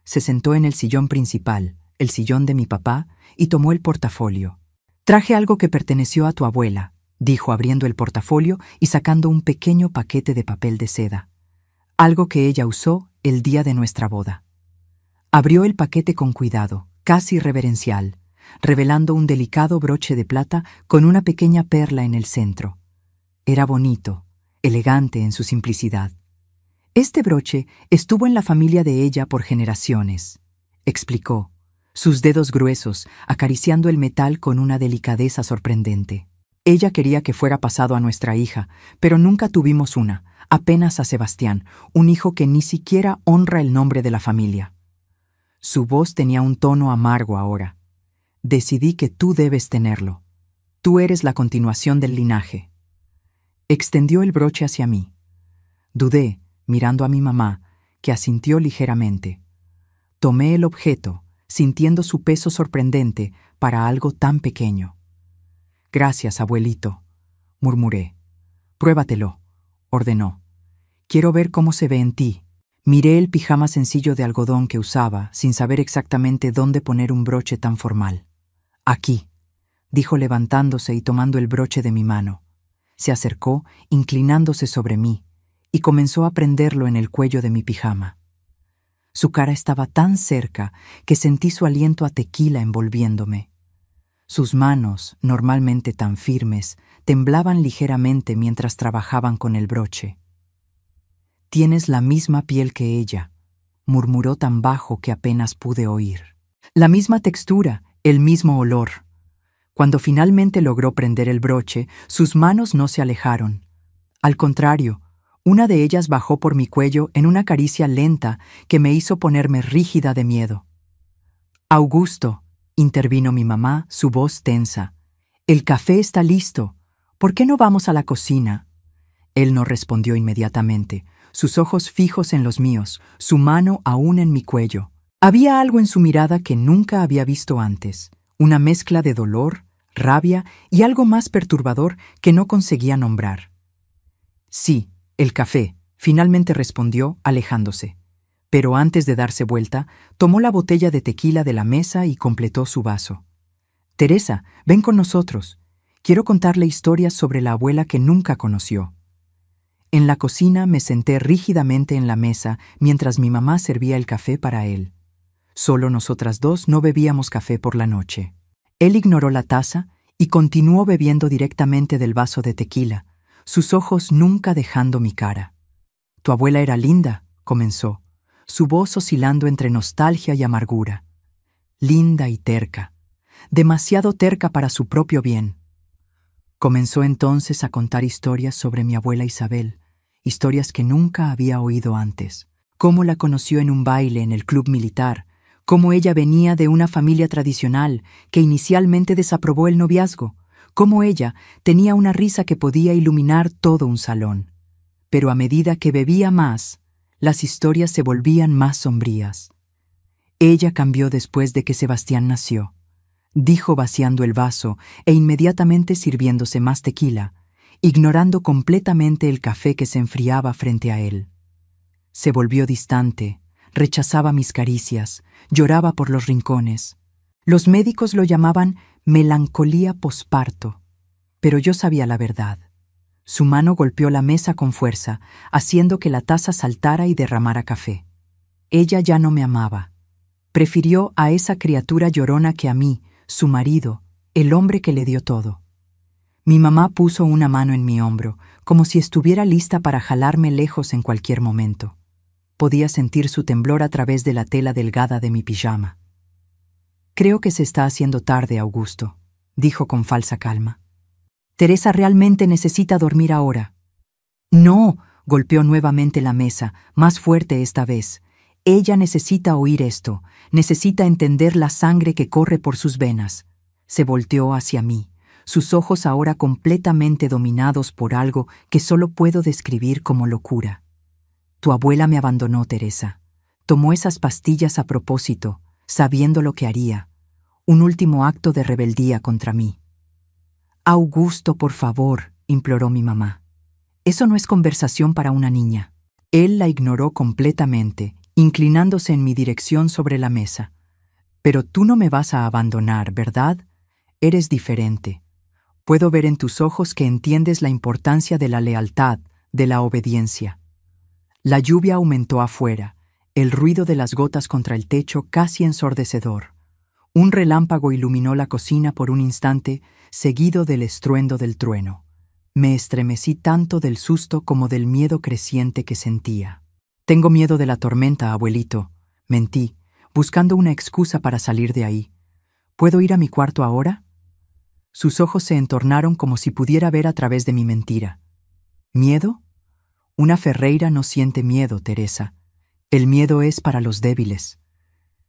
Se sentó en el sillón principal, el sillón de mi papá, y tomó el portafolio. Traje algo que perteneció a tu abuela, dijo abriendo el portafolio y sacando un pequeño paquete de papel de seda. Algo que ella usó el día de nuestra boda. Abrió el paquete con cuidado, casi reverencial, revelando un delicado broche de plata con una pequeña perla en el centro. Era bonito, elegante en su simplicidad. Este broche estuvo en la familia de ella por generaciones, explicó, sus dedos gruesos acariciando el metal con una delicadeza sorprendente. Ella quería que fuera pasado a nuestra hija, pero nunca tuvimos una, apenas a Sebastián, un hijo que ni siquiera honra el nombre de la familia. Su voz tenía un tono amargo ahora. Decidí que tú debes tenerlo. Tú eres la continuación del linaje. Extendió el broche hacia mí. Dudé, mirando a mi mamá, que asintió ligeramente. Tomé el objeto, sintiendo su peso sorprendente para algo tan pequeño. Gracias, abuelito, murmuré. Pruébatelo, ordenó. Quiero ver cómo se ve en ti. Miré el pijama sencillo de algodón que usaba, sin saber exactamente dónde poner un broche tan formal. Aquí, dijo levantándose y tomando el broche de mi mano. Se acercó, inclinándose sobre mí, y comenzó a prenderlo en el cuello de mi pijama. Su cara estaba tan cerca que sentí su aliento a tequila envolviéndome. Sus manos, normalmente tan firmes, temblaban ligeramente mientras trabajaban con el broche. «Tienes la misma piel que ella», murmuró tan bajo que apenas pude oír. «La misma textura, el mismo olor». Cuando finalmente logró prender el broche, sus manos no se alejaron. Al contrario, una de ellas bajó por mi cuello en una caricia lenta que me hizo ponerme rígida de miedo. «Augusto», intervino mi mamá, su voz tensa. «El café está listo. ¿Por qué no vamos a la cocina?» Él no respondió inmediatamente, sus ojos fijos en los míos, su mano aún en mi cuello. Había algo en su mirada que nunca había visto antes, una mezcla de dolor, rabia y algo más perturbador que no conseguía nombrar. «Sí, el café», finalmente respondió, alejándose. Pero antes de darse vuelta, tomó la botella de tequila de la mesa y completó su vaso. «Teresa, ven con nosotros. Quiero contarle historias sobre la abuela que nunca conoció». En la cocina me senté rígidamente en la mesa mientras mi mamá servía el café para él. Solo nosotras dos no bebíamos café por la noche. Él ignoró la taza y continuó bebiendo directamente del vaso de tequila, sus ojos nunca dejando mi cara. «Tu abuela era linda», comenzó, su voz oscilando entre nostalgia y amargura. «Linda y terca, demasiado terca para su propio bien». Comenzó entonces a contar historias sobre mi abuela Isabel, historias que nunca había oído antes. Cómo la conoció en un baile en el club militar, cómo ella venía de una familia tradicional que inicialmente desaprobó el noviazgo, cómo ella tenía una risa que podía iluminar todo un salón. Pero a medida que bebía más, las historias se volvían más sombrías. Ella cambió después de que Sebastián nació, dijo vaciando el vaso e inmediatamente sirviéndose más tequila, ignorando completamente el café que se enfriaba frente a él. Se volvió distante, rechazaba mis caricias, lloraba por los rincones. Los médicos lo llamaban melancolía posparto, pero yo sabía la verdad. Su mano golpeó la mesa con fuerza, haciendo que la taza saltara y derramara café. Ella ya no me amaba. Prefirió a esa criatura llorona que a mí, su marido, el hombre que le dio todo. Mi mamá puso una mano en mi hombro, como si estuviera lista para jalarme lejos en cualquier momento. Podía sentir su temblor a través de la tela delgada de mi pijama. «Creo que se está haciendo tarde, Augusto», dijo con falsa calma. «Teresa realmente necesita dormir ahora». «No», golpeó nuevamente la mesa, más fuerte esta vez. «Ella necesita oír esto, necesita entender la sangre que corre por sus venas». Se volteó hacia mí, sus ojos ahora completamente dominados por algo que solo puedo describir como locura. «Tu abuela me abandonó, Teresa. Tomó esas pastillas a propósito, sabiendo lo que haría. Un último acto de rebeldía contra mí». «Augusto, por favor», imploró mi mamá. «Eso no es conversación para una niña». Él la ignoró completamente, inclinándose en mi dirección sobre la mesa. «Pero tú no me vas a abandonar, ¿verdad? Eres diferente. Puedo ver en tus ojos que entiendes la importancia de la lealtad, de la obediencia». La lluvia aumentó afuera, el ruido de las gotas contra el techo casi ensordecedor. Un relámpago iluminó la cocina por un instante, seguido del estruendo del trueno. Me estremecí tanto del susto como del miedo creciente que sentía. «Tengo miedo de la tormenta, abuelito», mentí, buscando una excusa para salir de ahí. «¿Puedo ir a mi cuarto ahora?» Sus ojos se entornaron como si pudiera ver a través de mi mentira. ¿Miedo? Una ferreira no siente miedo, Teresa. El miedo es para los débiles.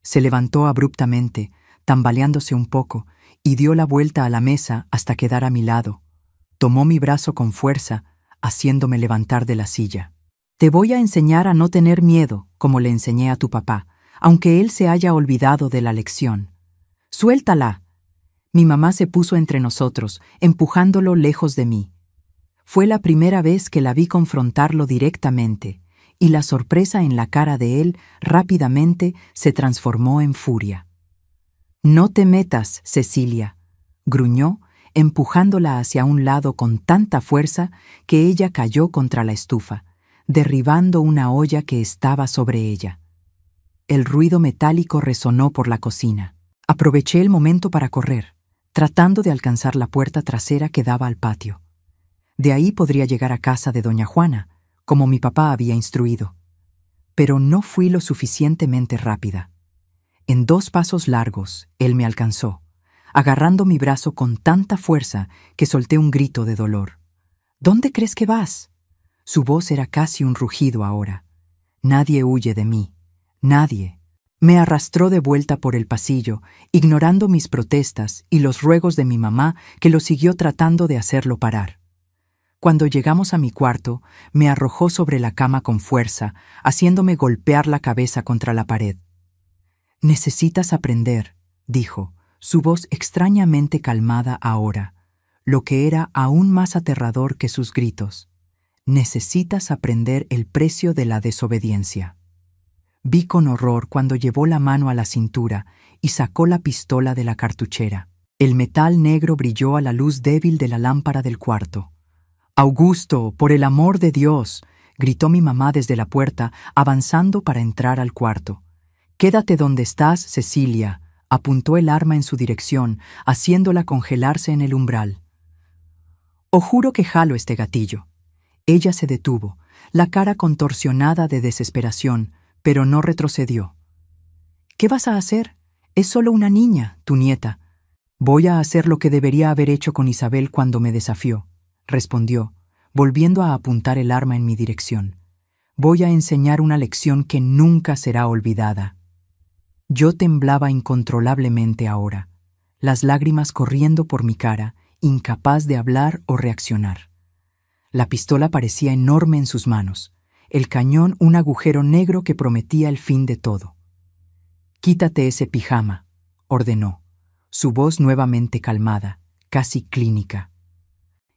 Se levantó abruptamente, tambaleándose un poco, y dio la vuelta a la mesa hasta quedar a mi lado. Tomó mi brazo con fuerza, haciéndome levantar de la silla. «Te voy a enseñar a no tener miedo, como le enseñé a tu papá, aunque él se haya olvidado de la lección. ¡Suéltala!». Mi mamá se puso entre nosotros, empujándolo lejos de mí. Fue la primera vez que la vi confrontarlo directamente, y la sorpresa en la cara de él rápidamente se transformó en furia. «No te metas, Cecilia», gruñó, empujándola hacia un lado con tanta fuerza que ella cayó contra la estufa, derribando una olla que estaba sobre ella. El ruido metálico resonó por la cocina. Aproveché el momento para correr, tratando de alcanzar la puerta trasera que daba al patio. De ahí podría llegar a casa de doña Juana, como mi papá había instruido. Pero no fui lo suficientemente rápida. En 2 pasos largos, él me alcanzó, agarrando mi brazo con tanta fuerza que solté un grito de dolor. «¿Dónde crees que vas?». Su voz era casi un rugido ahora. «Nadie huye de mí. Nadie». Me arrastró de vuelta por el pasillo, ignorando mis protestas y los ruegos de mi mamá, que lo siguió tratando de hacerlo parar. Cuando llegamos a mi cuarto, me arrojó sobre la cama con fuerza, haciéndome golpear la cabeza contra la pared. «Necesitas aprender», dijo, su voz extrañamente calmada ahora, lo que era aún más aterrador que sus gritos. «Necesitas aprender el precio de la desobediencia». Vi con horror cuando llevó la mano a la cintura y sacó la pistola de la cartuchera. El metal negro brilló a la luz débil de la lámpara del cuarto. «Augusto, por el amor de Dios», gritó mi mamá desde la puerta, avanzando para entrar al cuarto. «Quédate donde estás, Cecilia», apuntó el arma en su dirección, haciéndola congelarse en el umbral. «O juro que jalo este gatillo». Ella se detuvo, la cara contorsionada de desesperación, pero no retrocedió. «¿Qué vas a hacer? Es solo una niña, tu nieta». «Voy a hacer lo que debería haber hecho con Isabel cuando me desafió», respondió, volviendo a apuntar el arma en mi dirección. «Voy a enseñar una lección que nunca será olvidada». Yo temblaba incontrolablemente ahora, las lágrimas corriendo por mi cara, incapaz de hablar o reaccionar. La pistola parecía enorme en sus manos, el cañón un agujero negro que prometía el fin de todo. «Quítate ese pijama», ordenó, su voz nuevamente calmada, casi clínica.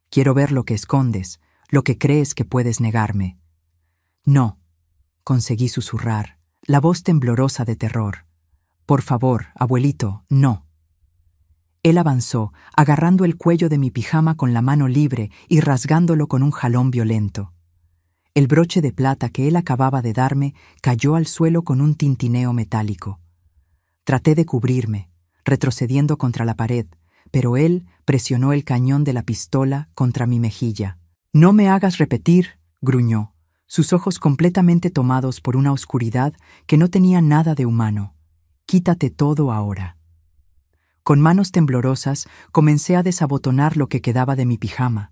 «Quiero ver lo que escondes, lo que crees que puedes negarme». «No», conseguí susurrar, la voz temblorosa de terror. «Por favor, abuelito, no». Él avanzó, agarrando el cuello de mi pijama con la mano libre y rasgándolo con un jalón violento. El broche de plata que él acababa de darme cayó al suelo con un tintineo metálico. Traté de cubrirme, retrocediendo contra la pared, pero él presionó el cañón de la pistola contra mi mejilla. «No me hagas repetir», gruñó, sus ojos completamente tomados por una oscuridad que no tenía nada de humano. «Quítate todo ahora». Con manos temblorosas comencé a desabotonar lo que quedaba de mi pijama,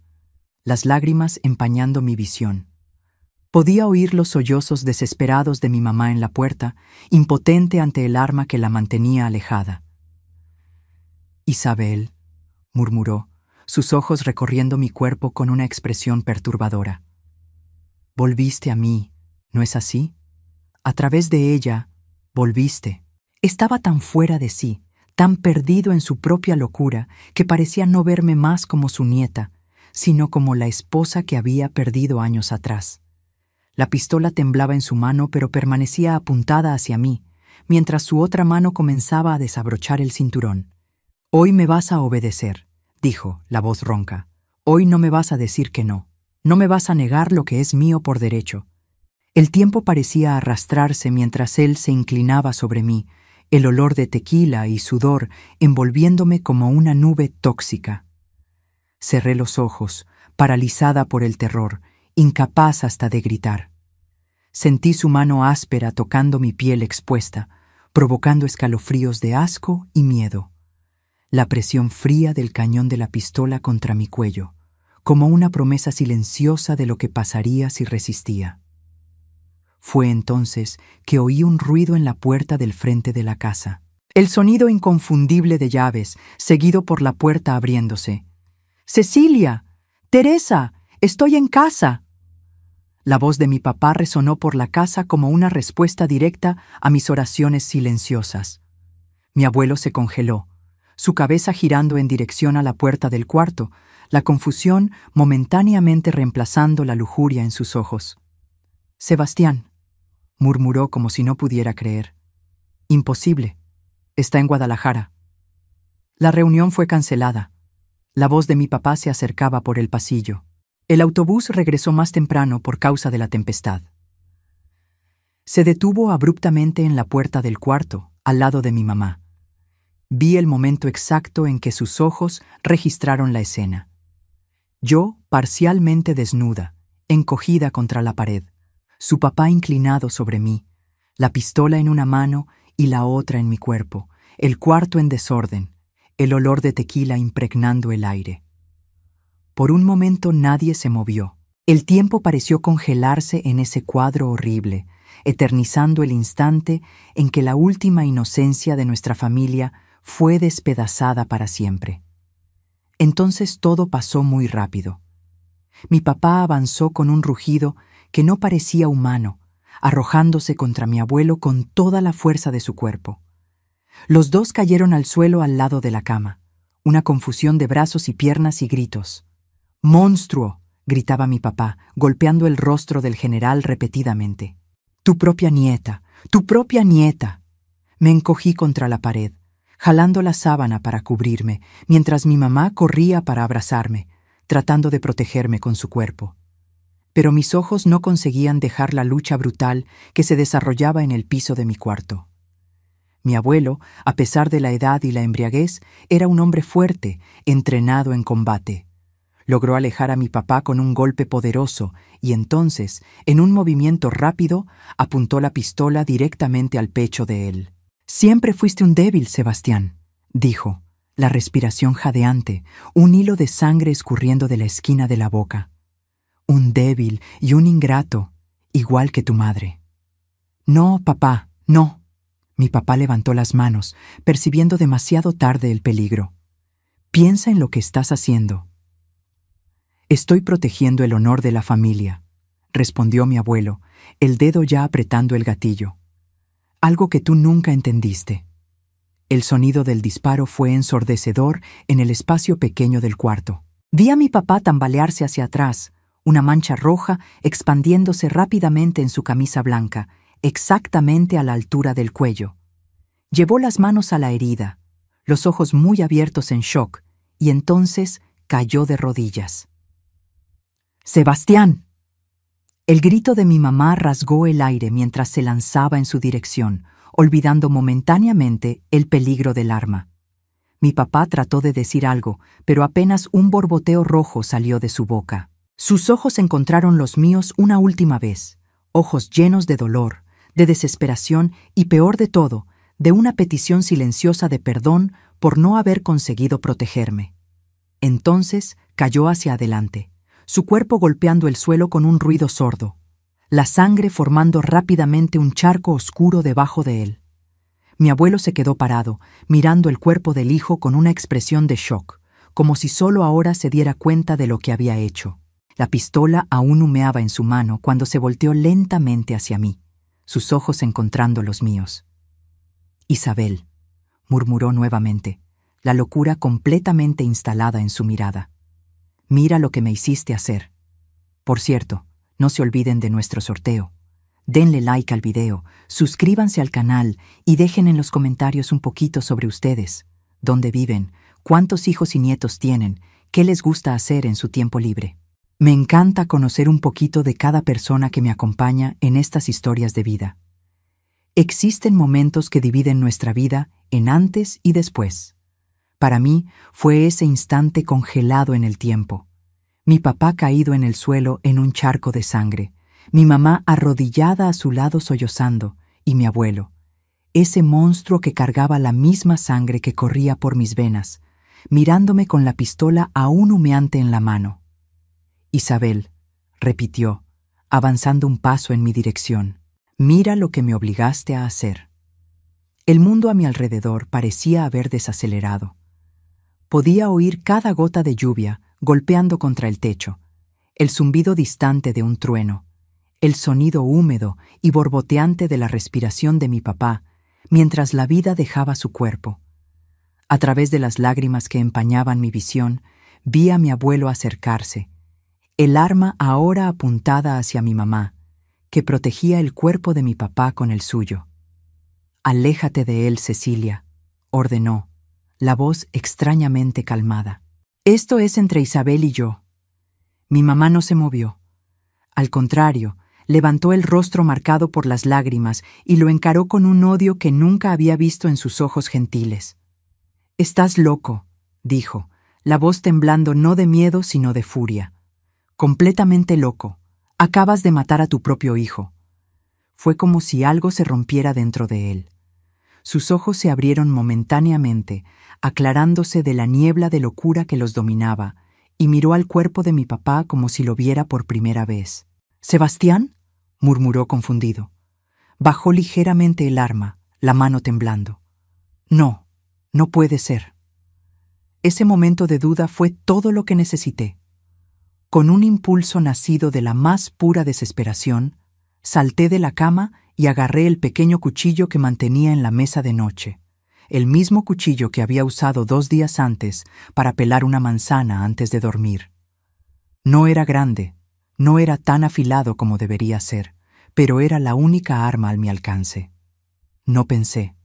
las lágrimas empañando mi visión. Podía oír los sollozos desesperados de mi mamá en la puerta, impotente ante el arma que la mantenía alejada. «Isabel», murmuró, sus ojos recorriendo mi cuerpo con una expresión perturbadora. «Volviste a mí, ¿no es así? A través de ella, volviste». Estaba tan fuera de sí, tan perdido en su propia locura, que parecía no verme más como su nieta, sino como la esposa que había perdido años atrás. La pistola temblaba en su mano, pero permanecía apuntada hacia mí, mientras su otra mano comenzaba a desabrochar el cinturón. «Hoy me vas a obedecer», dijo, la voz ronca. «Hoy no me vas a decir que no. No me vas a negar lo que es mío por derecho». El tiempo parecía arrastrarse mientras él se inclinaba sobre mí, el olor de tequila y sudor envolviéndome como una nube tóxica. Cerré los ojos, paralizada por el terror, incapaz hasta de gritar. Sentí su mano áspera tocando mi piel expuesta, provocando escalofríos de asco y miedo. La presión fría del cañón de la pistola contra mi cuello, como una promesa silenciosa de lo que pasaría si resistía. Fue entonces que oí un ruido en la puerta del frente de la casa. El sonido inconfundible de llaves, seguido por la puerta abriéndose. «¡Cecilia! ¡Teresa! ¡Estoy en casa!». La voz de mi papá resonó por la casa como una respuesta directa a mis oraciones silenciosas. Mi abuelo se congeló, su cabeza girando en dirección a la puerta del cuarto, la confusión momentáneamente reemplazando la lujuria en sus ojos. «Sebastián», murmuró como si no pudiera creer. «Imposible. Está en Guadalajara». La reunión fue cancelada. La voz de mi papá se acercaba por el pasillo. El autobús regresó más temprano por causa de la tempestad. Se detuvo abruptamente en la puerta del cuarto, al lado de mi mamá. Vi el momento exacto en que sus ojos registraron la escena. Yo, parcialmente desnuda, encogida contra la pared, su papá inclinado sobre mí, la pistola en una mano y la otra en mi cuerpo, el cuarto en desorden, el olor de tequila impregnando el aire. Por un momento nadie se movió. El tiempo pareció congelarse en ese cuadro horrible, eternizando el instante en que la última inocencia de nuestra familia fue despedazada para siempre. Entonces todo pasó muy rápido. Mi papá avanzó con un rugido que no parecía humano, arrojándose contra mi abuelo con toda la fuerza de su cuerpo. Los dos cayeron al suelo al lado de la cama, una confusión de brazos y piernas y gritos. «¡Monstruo!», gritaba mi papá, golpeando el rostro del general repetidamente. «Tu propia nieta, tu propia nieta». Me encogí contra la pared, jalando la sábana para cubrirme, mientras mi mamá corría para abrazarme, tratando de protegerme con su cuerpo. Pero mis ojos no conseguían dejar la lucha brutal que se desarrollaba en el piso de mi cuarto. Mi abuelo, a pesar de la edad y la embriaguez, era un hombre fuerte, entrenado en combate. Logró alejar a mi papá con un golpe poderoso y entonces, en un movimiento rápido, apuntó la pistola directamente al pecho de él. «Siempre fuiste un débil, Sebastián», dijo, la respiración jadeante, un hilo de sangre escurriendo de la esquina de la boca. «Un débil y un ingrato, igual que tu madre». «No, papá, no». Mi papá levantó las manos, percibiendo demasiado tarde el peligro. «Piensa en lo que estás haciendo». «Estoy protegiendo el honor de la familia», respondió mi abuelo, el dedo ya apretando el gatillo. «Algo que tú nunca entendiste». El sonido del disparo fue ensordecedor en el espacio pequeño del cuarto. Vi a mi papá tambalearse hacia atrás, una mancha roja expandiéndose rápidamente en su camisa blanca, exactamente a la altura del cuello. Llevó las manos a la herida, los ojos muy abiertos en shock, y entonces cayó de rodillas. «¡Sebastián!». El grito de mi mamá rasgó el aire mientras se lanzaba en su dirección, olvidando momentáneamente el peligro del arma. Mi papá trató de decir algo, pero apenas un borboteo rojo salió de su boca. Sus ojos encontraron los míos una última vez, ojos llenos de dolor, de desesperación y, peor de todo, de una petición silenciosa de perdón por no haber conseguido protegerme. Entonces cayó hacia adelante, su cuerpo golpeando el suelo con un ruido sordo, la sangre formando rápidamente un charco oscuro debajo de él. Mi abuelo se quedó parado, mirando el cuerpo del hijo con una expresión de shock, como si solo ahora se diera cuenta de lo que había hecho. La pistola aún humeaba en su mano cuando se volteó lentamente hacia mí, sus ojos encontrando los míos. «Isabel», murmuró nuevamente, la locura completamente instalada en su mirada. «Mira lo que me hiciste hacer. Por cierto, no se olviden de nuestro sorteo. Denle like al video, suscríbanse al canal y dejen en los comentarios un poquito sobre ustedes, dónde viven, cuántos hijos y nietos tienen, qué les gusta hacer en su tiempo libre. Me encanta conocer un poquito de cada persona que me acompaña en estas historias de vida. Existen momentos que dividen nuestra vida en antes y después. Para mí fue ese instante congelado en el tiempo. Mi papá caído en el suelo en un charco de sangre, mi mamá arrodillada a su lado sollozando, y mi abuelo, ese monstruo que cargaba la misma sangre que corría por mis venas, mirándome con la pistola aún humeante en la mano. Isabel, repitió, avanzando un paso en mi dirección, mira lo que me obligaste a hacer. El mundo a mi alrededor parecía haber desacelerado. Podía oír cada gota de lluvia golpeando contra el techo, el zumbido distante de un trueno, el sonido húmedo y borboteante de la respiración de mi papá, mientras la vida dejaba su cuerpo. A través de las lágrimas que empañaban mi visión, vi a mi abuelo acercarse, el arma ahora apuntada hacia mi mamá, que protegía el cuerpo de mi papá con el suyo. «Aléjate de él, Cecilia», ordenó, la voz extrañamente calmada. «Esto es entre Isabel y yo». Mi mamá no se movió. Al contrario, levantó el rostro marcado por las lágrimas y lo encaró con un odio que nunca había visto en sus ojos gentiles. «Estás loco», dijo, la voz temblando no de miedo sino de furia. «Completamente loco. Acabas de matar a tu propio hijo». Fue como si algo se rompiera dentro de él. Sus ojos se abrieron momentáneamente, aclarándose de la niebla de locura que los dominaba, y miró al cuerpo de mi papá como si lo viera por primera vez. «¿Sebastián?», murmuró confundido. Bajó ligeramente el arma, la mano temblando. «No, no puede ser». Ese momento de duda fue todo lo que necesité. Con un impulso nacido de la más pura desesperación, salté de la cama y agarré el pequeño cuchillo que mantenía en la mesa de noche, el mismo cuchillo que había usado 2 días antes para pelar una manzana antes de dormir. No era grande, no era tan afilado como debería ser, pero era la única arma a mi alcance. No pensé,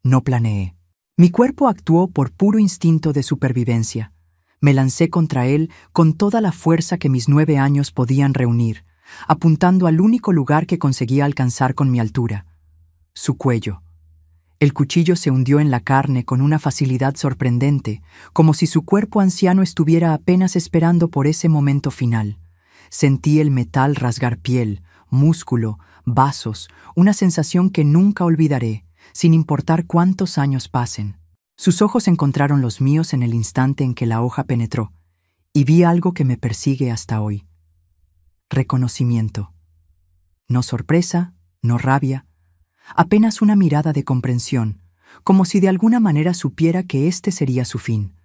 no planeé. Mi cuerpo actuó por puro instinto de supervivencia. Me lancé contra él con toda la fuerza que mis 9 años podían reunir, apuntando al único lugar que conseguía alcanzar con mi altura, su cuello. El cuchillo se hundió en la carne con una facilidad sorprendente, como si su cuerpo anciano estuviera apenas esperando por ese momento final. Sentí el metal rasgar piel, músculo, vasos, una sensación que nunca olvidaré, sin importar cuántos años pasen. Sus ojos encontraron los míos en el instante en que la hoja penetró, y vi algo que me persigue hasta hoy. Reconocimiento. No sorpresa, no rabia, apenas una mirada de comprensión, como si de alguna manera supiera que este sería su fin,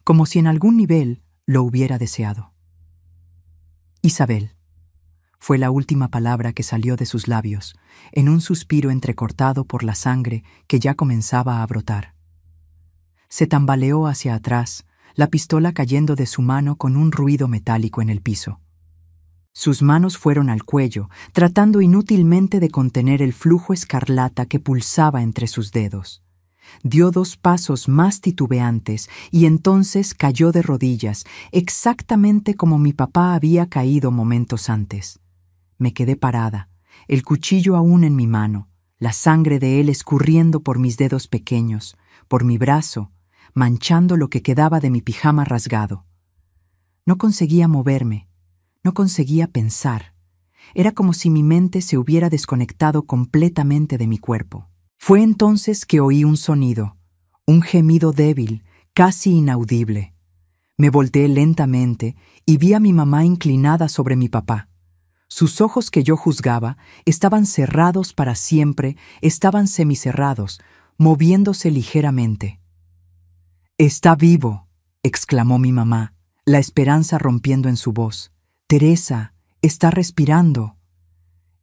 como si en algún nivel lo hubiera deseado. Isabel. Fue la última palabra que salió de sus labios, en un suspiro entrecortado por la sangre que ya comenzaba a brotar. Se tambaleó hacia atrás, la pistola cayendo de su mano con un ruido metálico en el piso. Sus manos fueron al cuello, tratando inútilmente de contener el flujo escarlata que pulsaba entre sus dedos. Dio 2 pasos más titubeantes y entonces cayó de rodillas, exactamente como mi papá había caído momentos antes. Me quedé parada, el cuchillo aún en mi mano, la sangre de él escurriendo por mis dedos pequeños, por mi brazo, manchando lo que quedaba de mi pijama rasgado. No conseguía moverme. No conseguía pensar. Era como si mi mente se hubiera desconectado completamente de mi cuerpo. Fue entonces que oí un sonido, un gemido débil, casi inaudible. Me volteé lentamente y vi a mi mamá inclinada sobre mi papá. Sus ojos que yo juzgaba estaban cerrados para siempre, estaban semicerrados, moviéndose ligeramente. «Está vivo», exclamó mi mamá, la esperanza rompiendo en su voz. «Teresa, está respirando».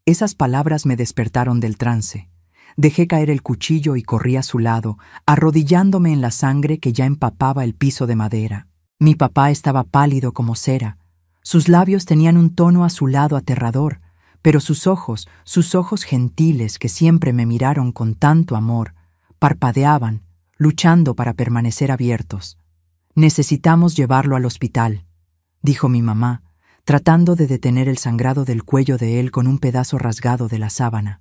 Esas palabras me despertaron del trance. Dejé caer el cuchillo y corrí a su lado, arrodillándome en la sangre que ya empapaba el piso de madera. Mi papá estaba pálido como cera. Sus labios tenían un tono azulado aterrador, pero sus ojos gentiles que siempre me miraron con tanto amor, parpadeaban, luchando para permanecer abiertos. «Necesitamos llevarlo al hospital», dijo mi mamá, tratando de detener el sangrado del cuello de él con un pedazo rasgado de la sábana.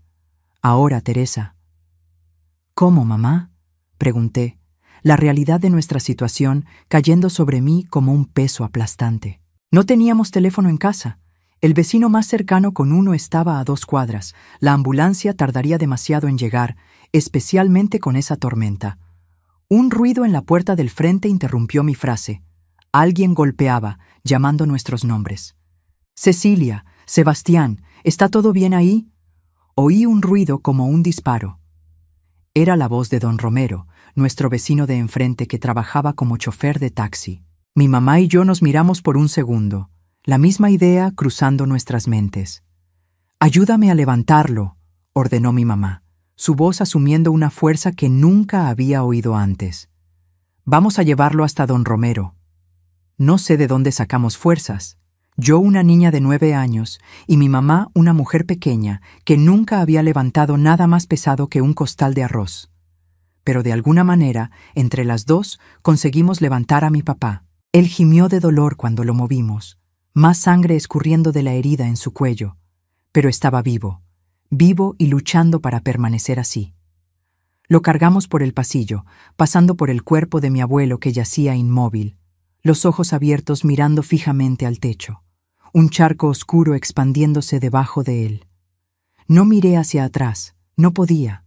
Ahora, Teresa. ¿Cómo, mamá?, pregunté, la realidad de nuestra situación cayendo sobre mí como un peso aplastante. No teníamos teléfono en casa. El vecino más cercano con uno estaba a 2 cuadras. La ambulancia tardaría demasiado en llegar, especialmente con esa tormenta. Un ruido en la puerta del frente interrumpió mi frase. Alguien golpeaba, llamando nuestros nombres. Cecilia, Sebastián, ¿está todo bien ahí? Oí un ruido como un disparo. Era la voz de don Romero, nuestro vecino de enfrente que trabajaba como chofer de taxi. Mi mamá y yo nos miramos por un segundo, la misma idea cruzando nuestras mentes. «Ayúdame a levantarlo», ordenó mi mamá, su voz asumiendo una fuerza que nunca había oído antes. «Vamos a llevarlo hasta don Romero». No sé de dónde sacamos fuerzas. Yo, una niña de 9 años, y mi mamá, una mujer pequeña, que nunca había levantado nada más pesado que un costal de arroz. Pero de alguna manera, entre las dos, conseguimos levantar a mi papá. Él gimió de dolor cuando lo movimos, más sangre escurriendo de la herida en su cuello. Pero estaba vivo y luchando para permanecer así. Lo cargamos por el pasillo, pasando por el cuerpo de mi abuelo que yacía inmóvil, los ojos abiertos mirando fijamente al techo, un charco oscuro expandiéndose debajo de él. No miré hacia atrás, no podía.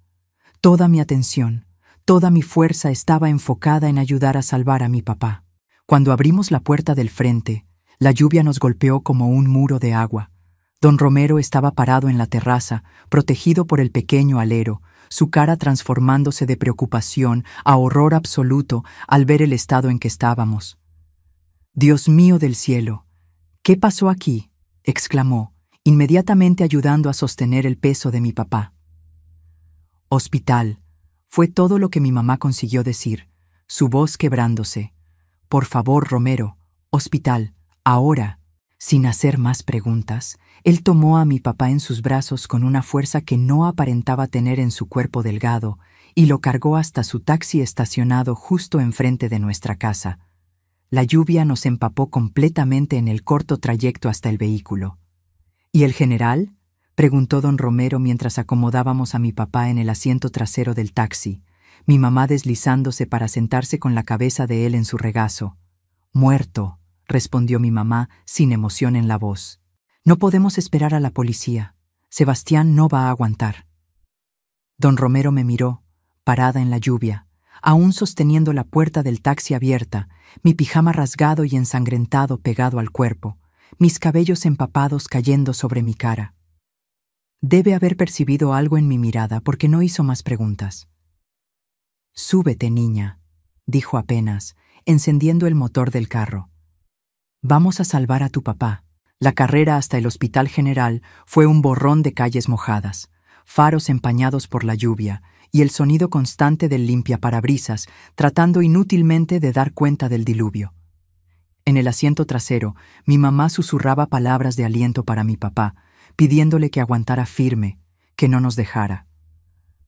Toda mi atención, toda mi fuerza estaba enfocada en ayudar a salvar a mi papá. Cuando abrimos la puerta del frente, la lluvia nos golpeó como un muro de agua. Don Romero estaba parado en la terraza, protegido por el pequeño alero, su cara transformándose de preocupación a horror absoluto al ver el estado en que estábamos. «Dios mío del cielo, ¿qué pasó aquí?», exclamó, inmediatamente ayudando a sostener el peso de mi papá. «Hospital», fue todo lo que mi mamá consiguió decir, su voz quebrándose. «Por favor, Romero, hospital, ahora». Sin hacer más preguntas, él tomó a mi papá en sus brazos con una fuerza que no aparentaba tener en su cuerpo delgado y lo cargó hasta su taxi estacionado justo enfrente de nuestra casa. La lluvia nos empapó completamente en el corto trayecto hasta el vehículo. «¿Y el general?», preguntó don Romero mientras acomodábamos a mi papá en el asiento trasero del taxi, mi mamá deslizándose para sentarse con la cabeza de él en su regazo. «Muerto», respondió mi mamá sin emoción en la voz. «No podemos esperar a la policía. Sebastián no va a aguantar». Don Romero me miró, parada en la lluvia, aún sosteniendo la puerta del taxi abierta, mi pijama rasgado y ensangrentado pegado al cuerpo, mis cabellos empapados cayendo sobre mi cara. Debe haber percibido algo en mi mirada porque no hizo más preguntas. «Súbete, niña», dijo apenas, encendiendo el motor del carro. «Vamos a salvar a tu papá». La carrera hasta el Hospital General fue un borrón de calles mojadas, faros empañados por la lluvia y el sonido constante del limpiaparabrisas tratando inútilmente de dar cuenta del diluvio. En el asiento trasero, mi mamá susurraba palabras de aliento para mi papá, pidiéndole que aguantara firme, que no nos dejara.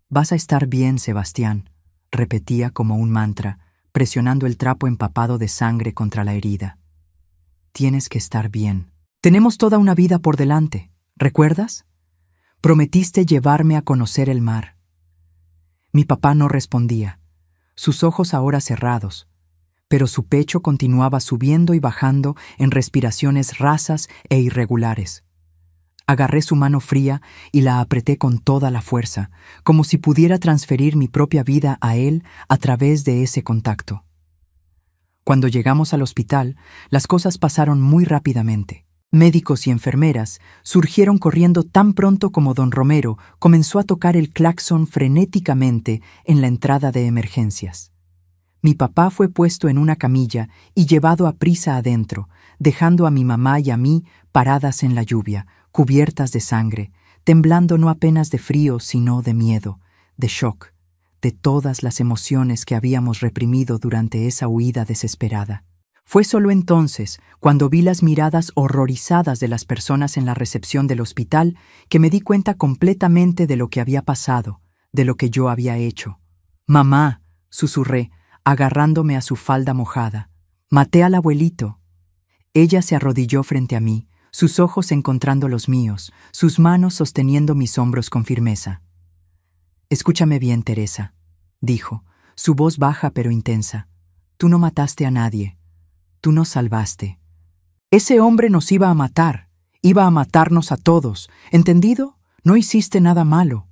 «Vas a estar bien, Sebastián», repetía como un mantra, presionando el trapo empapado de sangre contra la herida. «Tienes que estar bien. Tenemos toda una vida por delante, ¿recuerdas? Prometiste llevarme a conocer el mar». Mi papá no respondía, sus ojos ahora cerrados, pero su pecho continuaba subiendo y bajando en respiraciones rasas e irregulares. Agarré su mano fría y la apreté con toda la fuerza, como si pudiera transferir mi propia vida a él a través de ese contacto. Cuando llegamos al hospital, las cosas pasaron muy rápidamente. Médicos y enfermeras surgieron corriendo tan pronto como don Romero comenzó a tocar el claxon frenéticamente en la entrada de emergencias. Mi papá fue puesto en una camilla y llevado a prisa adentro, dejando a mi mamá y a mí paradas en la lluvia, cubiertas de sangre, temblando no apenas de frío, sino de miedo, de shock, de todas las emociones que habíamos reprimido durante esa huida desesperada. Fue solo entonces, cuando vi las miradas horrorizadas de las personas en la recepción del hospital, que me di cuenta completamente de lo que había pasado, de lo que yo había hecho. «Mamá», susurré, agarrándome a su falda mojada. «Maté al abuelito». Ella se arrodilló frente a mí, sus ojos encontrando los míos, sus manos sosteniendo mis hombros con firmeza. Escúchame bien, Teresa, dijo, su voz baja pero intensa. Tú no mataste a nadie. Tú nos salvaste. Ese hombre nos iba a matar. Iba a matarnos a todos. ¿Entendido? No hiciste nada malo.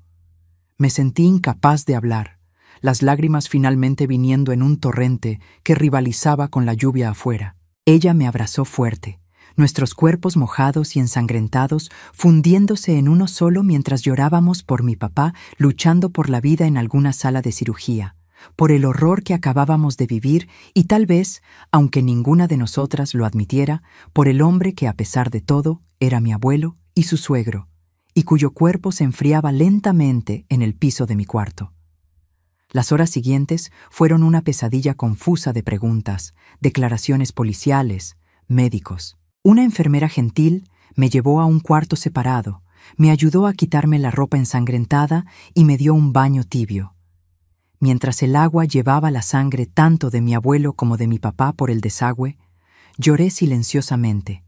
Me sentí incapaz de hablar, las lágrimas finalmente viniendo en un torrente que rivalizaba con la lluvia afuera. Ella me abrazó fuerte, nuestros cuerpos mojados y ensangrentados fundiéndose en uno solo mientras llorábamos por mi papá luchando por la vida en alguna sala de cirugía, por el horror que acabábamos de vivir y tal vez, aunque ninguna de nosotras lo admitiera, por el hombre que a pesar de todo era mi abuelo y su suegro, y cuyo cuerpo se enfriaba lentamente en el piso de mi cuarto. Las horas siguientes fueron una pesadilla confusa de preguntas, declaraciones policiales, médicos. Una enfermera gentil me llevó a un cuarto separado, me ayudó a quitarme la ropa ensangrentada y me dio un baño tibio. Mientras el agua llevaba la sangre tanto de mi abuelo como de mi papá por el desagüe, lloré silenciosamente,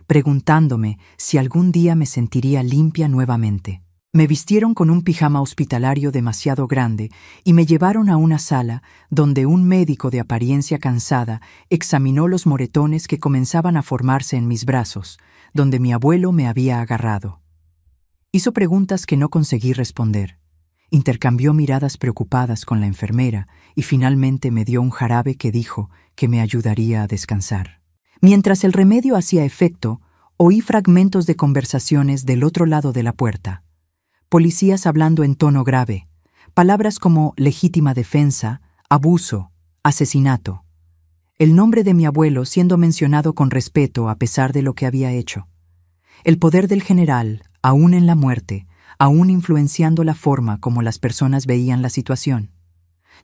preguntándome si algún día me sentiría limpia nuevamente. Me vistieron con un pijama hospitalario demasiado grande y me llevaron a una sala donde un médico de apariencia cansada examinó los moretones que comenzaban a formarse en mis brazos, donde mi abuelo me había agarrado. Hizo preguntas que no conseguí responder. Intercambió miradas preocupadas con la enfermera y finalmente me dio un jarabe que dijo que me ayudaría a descansar. Mientras el remedio hacía efecto, oí fragmentos de conversaciones del otro lado de la puerta. Policías hablando en tono grave, palabras como legítima defensa, abuso, asesinato. El nombre de mi abuelo siendo mencionado con respeto a pesar de lo que había hecho. El poder del general, aún en la muerte, aún influenciando la forma como las personas veían la situación.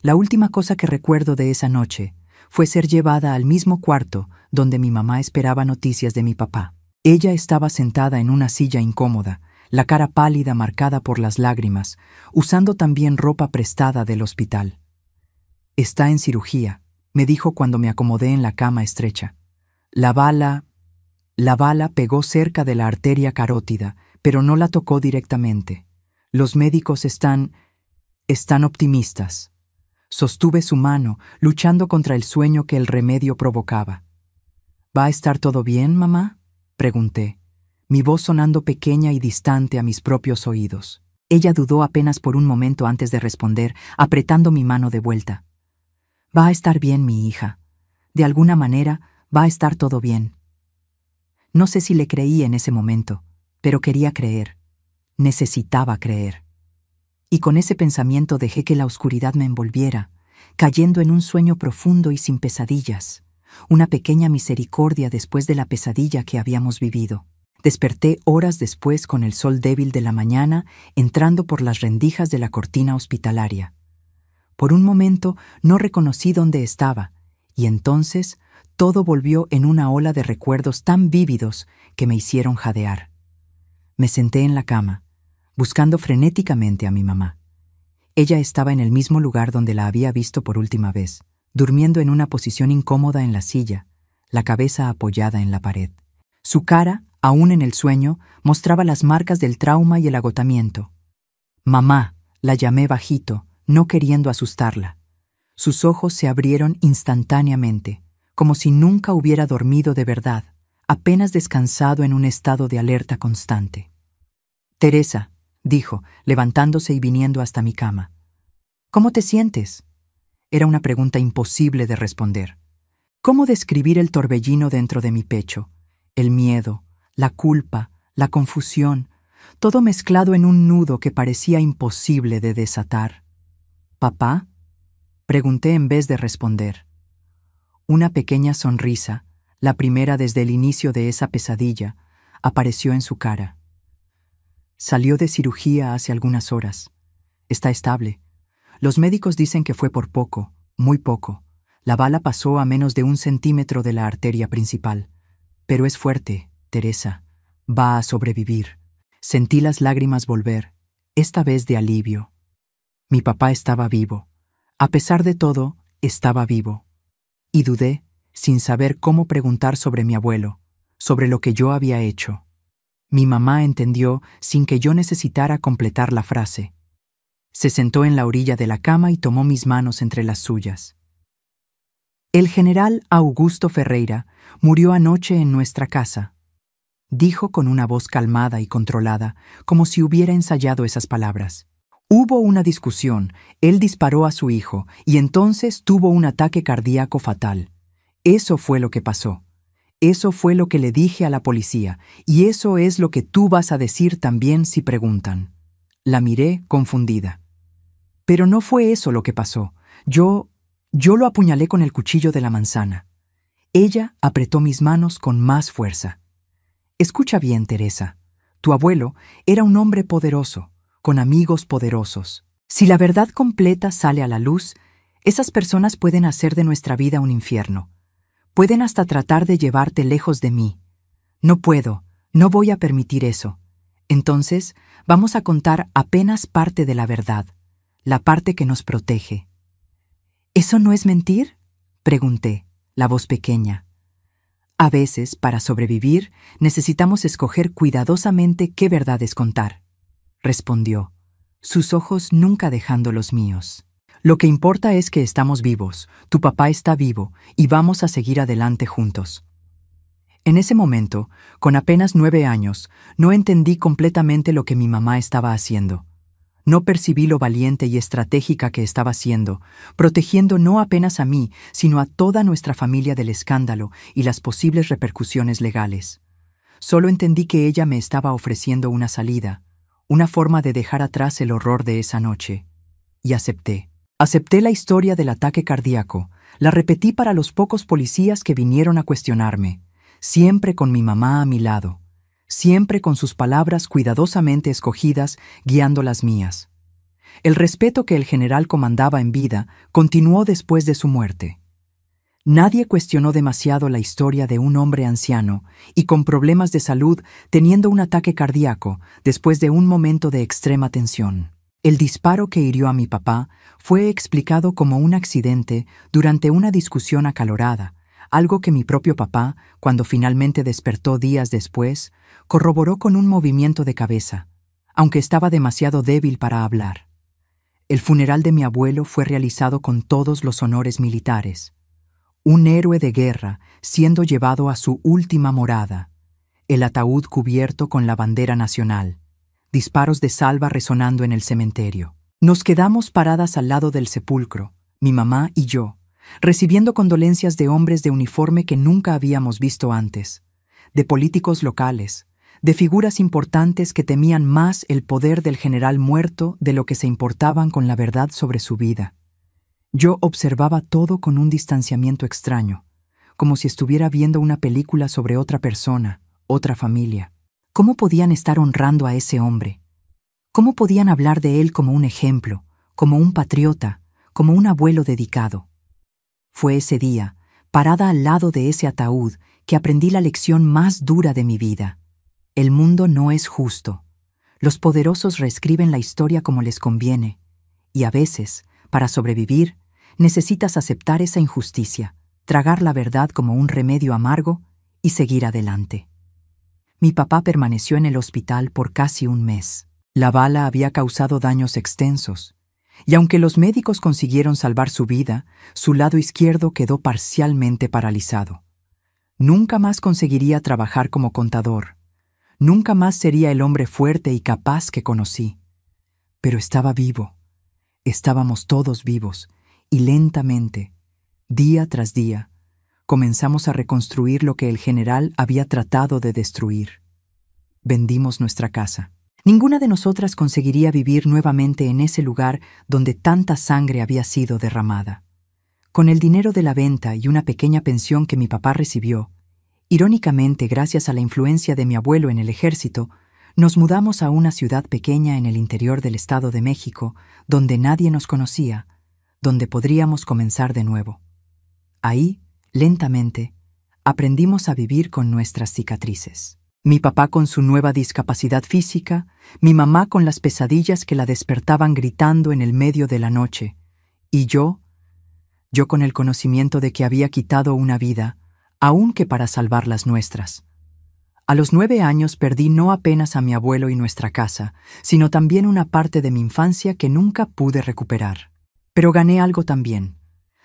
La última cosa que recuerdo de esa noche fue ser llevada al mismo cuarto donde mi mamá esperaba noticias de mi papá. Ella estaba sentada en una silla incómoda, la cara pálida marcada por las lágrimas, usando también ropa prestada del hospital. «Está en cirugía», me dijo cuando me acomodé en la cama estrecha. La bala pegó cerca de la arteria carótida, pero no la tocó directamente. Los médicos están optimistas. Sostuve su mano, luchando contra el sueño que el remedio provocaba. «¿Va a estar todo bien, mamá?», pregunté, mi voz sonando pequeña y distante a mis propios oídos. Ella dudó apenas por un momento antes de responder, apretando mi mano de vuelta. «Va a estar bien, mi hija. De alguna manera, va a estar todo bien». No sé si le creí en ese momento, pero quería creer. Necesitaba creer. Y con ese pensamiento dejé que la oscuridad me envolviera, cayendo en un sueño profundo y sin pesadillas, una pequeña misericordia después de la pesadilla que habíamos vivido. Desperté horas después con el sol débil de la mañana entrando por las rendijas de la cortina hospitalaria. Por un momento no reconocí dónde estaba, y entonces todo volvió en una ola de recuerdos tan vívidos que me hicieron jadear. Me senté en la cama, buscando frenéticamente a mi mamá. Ella estaba en el mismo lugar donde la había visto por última vez, durmiendo en una posición incómoda en la silla, la cabeza apoyada en la pared. Su cara, aún en el sueño, mostraba las marcas del trauma y el agotamiento. «Mamá», la llamé bajito, no queriendo asustarla. Sus ojos se abrieron instantáneamente, como si nunca hubiera dormido de verdad, apenas descansado en un estado de alerta constante. «Teresa», dijo, levantándose y viniendo hasta mi cama. «¿Cómo te sientes?». Era una pregunta imposible de responder. ¿Cómo describir el torbellino dentro de mi pecho? El miedo, la culpa, la confusión, todo mezclado en un nudo que parecía imposible de desatar. «¿Papá?», pregunté en vez de responder. Una pequeña sonrisa, la primera desde el inicio de esa pesadilla, apareció en su cara. «Salió de cirugía hace algunas horas. Está estable. Los médicos dicen que fue por poco, muy poco. La bala pasó a menos de 1 centímetro de la arteria principal. Pero es fuerte, Teresa. Va a sobrevivir». Sentí las lágrimas volver, esta vez de alivio. Mi papá estaba vivo. A pesar de todo, estaba vivo. Y dudé, sin saber cómo preguntar sobre mi abuelo, sobre lo que yo había hecho. Mi mamá entendió sin que yo necesitara completar la frase. Se sentó en la orilla de la cama y tomó mis manos entre las suyas. El general Augusto Ferreira murió anoche en nuestra casa, dijo con una voz calmada y controlada, como si hubiera ensayado esas palabras. Hubo una discusión, él disparó a su hijo y entonces tuvo un ataque cardíaco fatal. Eso fue lo que pasó. Eso fue lo que le dije a la policía, y eso es lo que tú vas a decir también si preguntan. La miré confundida. Pero no fue eso lo que pasó. Yo lo apuñalé con el cuchillo de la manzana. Ella apretó mis manos con más fuerza. Escucha bien, Teresa. Tu abuelo era un hombre poderoso, con amigos poderosos. Si la verdad completa sale a la luz, esas personas pueden hacer de nuestra vida un infierno. Pueden hasta tratar de llevarte lejos de mí. No puedo, no voy a permitir eso. Entonces, vamos a contar apenas parte de la verdad, la parte que nos protege. ¿Eso no es mentir?, pregunté, la voz pequeña. A veces, para sobrevivir, necesitamos escoger cuidadosamente qué verdades contar, respondió, sus ojos nunca dejando los míos. Lo que importa es que estamos vivos, tu papá está vivo y vamos a seguir adelante juntos. En ese momento, con apenas 9 años, no entendí completamente lo que mi mamá estaba haciendo. No percibí lo valiente y estratégica que estaba siendo, protegiendo no apenas a mí, sino a toda nuestra familia del escándalo y las posibles repercusiones legales. Solo entendí que ella me estaba ofreciendo una salida, una forma de dejar atrás el horror de esa noche. Y acepté. Acepté la historia del ataque cardíaco, la repetí para los pocos policías que vinieron a cuestionarme, siempre con mi mamá a mi lado, siempre con sus palabras cuidadosamente escogidas guiando las mías. El respeto que el general comandaba en vida continuó después de su muerte. Nadie cuestionó demasiado la historia de un hombre anciano y con problemas de salud teniendo un ataque cardíaco después de un momento de extrema tensión. El disparo que hirió a mi papá fue explicado como un accidente durante una discusión acalorada, algo que mi propio papá, cuando finalmente despertó días después, corroboró con un movimiento de cabeza, aunque estaba demasiado débil para hablar. El funeral de mi abuelo fue realizado con todos los honores militares. Un héroe de guerra siendo llevado a su última morada, el ataúd cubierto con la bandera nacional, disparos de salva resonando en el cementerio. Nos quedamos paradas al lado del sepulcro, mi mamá y yo, recibiendo condolencias de hombres de uniforme que nunca habíamos visto antes, de políticos locales, de figuras importantes que temían más el poder del general muerto de lo que se importaban con la verdad sobre su vida. Yo observaba todo con un distanciamiento extraño, como si estuviera viendo una película sobre otra persona, otra familia. ¿Cómo podían estar honrando a ese hombre? ¿Cómo podían hablar de él como un ejemplo, como un patriota, como un abuelo dedicado? Fue ese día, parada al lado de ese ataúd, que aprendí la lección más dura de mi vida. El mundo no es justo. Los poderosos reescriben la historia como les conviene, y a veces, para sobrevivir, necesitas aceptar esa injusticia, tragar la verdad como un remedio amargo y seguir adelante. Mi papá permaneció en el hospital por casi un mes. La bala había causado daños extensos, y aunque los médicos consiguieron salvar su vida, su lado izquierdo quedó parcialmente paralizado. Nunca más conseguiría trabajar como contador. Nunca más sería el hombre fuerte y capaz que conocí. Pero estaba vivo. Estábamos todos vivos, y lentamente, día tras día, comenzamos a reconstruir lo que el general había tratado de destruir. Vendimos nuestra casa. Ninguna de nosotras conseguiría vivir nuevamente en ese lugar donde tanta sangre había sido derramada. Con el dinero de la venta y una pequeña pensión que mi papá recibió, irónicamente gracias a la influencia de mi abuelo en el ejército, nos mudamos a una ciudad pequeña en el interior del Estado de México, donde nadie nos conocía, donde podríamos comenzar de nuevo. Ahí, lentamente, aprendimos a vivir con nuestras cicatrices. Mi papá con su nueva discapacidad física, mi mamá con las pesadillas que la despertaban gritando en el medio de la noche, y yo con el conocimiento de que había quitado una vida, aun que para salvar las nuestras. A los 9 años perdí no apenas a mi abuelo y nuestra casa, sino también una parte de mi infancia que nunca pude recuperar. Pero gané algo también: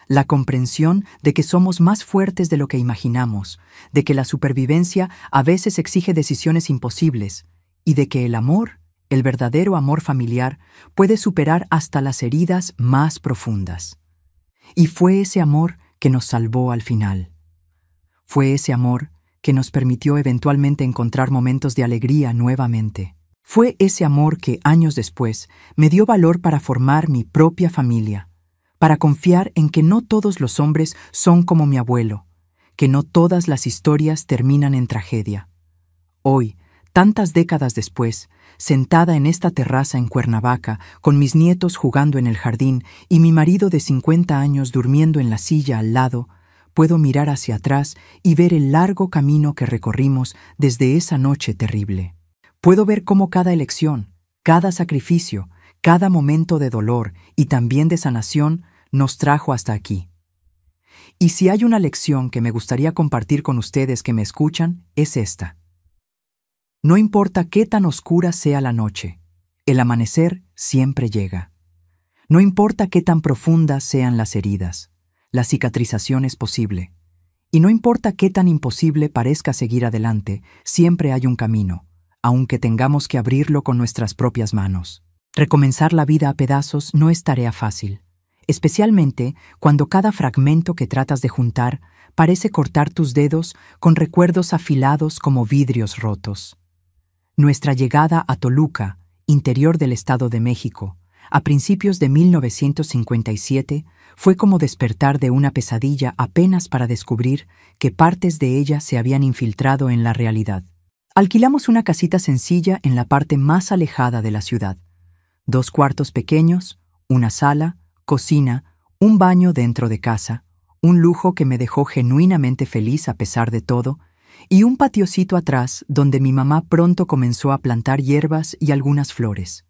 la comprensión de que somos más fuertes de lo que imaginamos, de que la supervivencia a veces exige decisiones imposibles, y de que el amor, el verdadero amor familiar, puede superar hasta las heridas más profundas. Y fue ese amor que nos salvó al final. Fue ese amor que nos permitió eventualmente encontrar momentos de alegría nuevamente. Fue ese amor que, años después, me dio valor para formar mi propia familia, para confiar en que no todos los hombres son como mi abuelo, que no todas las historias terminan en tragedia. Hoy, tantas décadas después, sentada en esta terraza en Cuernavaca, con mis nietos jugando en el jardín y mi marido de 50 años durmiendo en la silla al lado, puedo mirar hacia atrás y ver el largo camino que recorrimos desde esa noche terrible. Puedo ver cómo cada elección, cada sacrificio, cada momento de dolor y también de sanación nos trajo hasta aquí. Y si hay una lección que me gustaría compartir con ustedes que me escuchan, es esta. No importa qué tan oscura sea la noche, el amanecer siempre llega. No importa qué tan profundas sean las heridas, la cicatrización es posible. Y no importa qué tan imposible parezca seguir adelante, siempre hay un camino, aunque tengamos que abrirlo con nuestras propias manos. Recomenzar la vida a pedazos no es tarea fácil, especialmente cuando cada fragmento que tratas de juntar parece cortar tus dedos con recuerdos afilados como vidrios rotos. Nuestra llegada a Toluca, interior del Estado de México, a principios de 1957, fue como despertar de una pesadilla apenas para descubrir que partes de ella se habían infiltrado en la realidad. Alquilamos una casita sencilla en la parte más alejada de la ciudad. 2 cuartos pequeños, una sala, cocina, un baño dentro de casa, un lujo que me dejó genuinamente feliz a pesar de todo, y un patiocito atrás donde mi mamá pronto comenzó a plantar hierbas y algunas flores.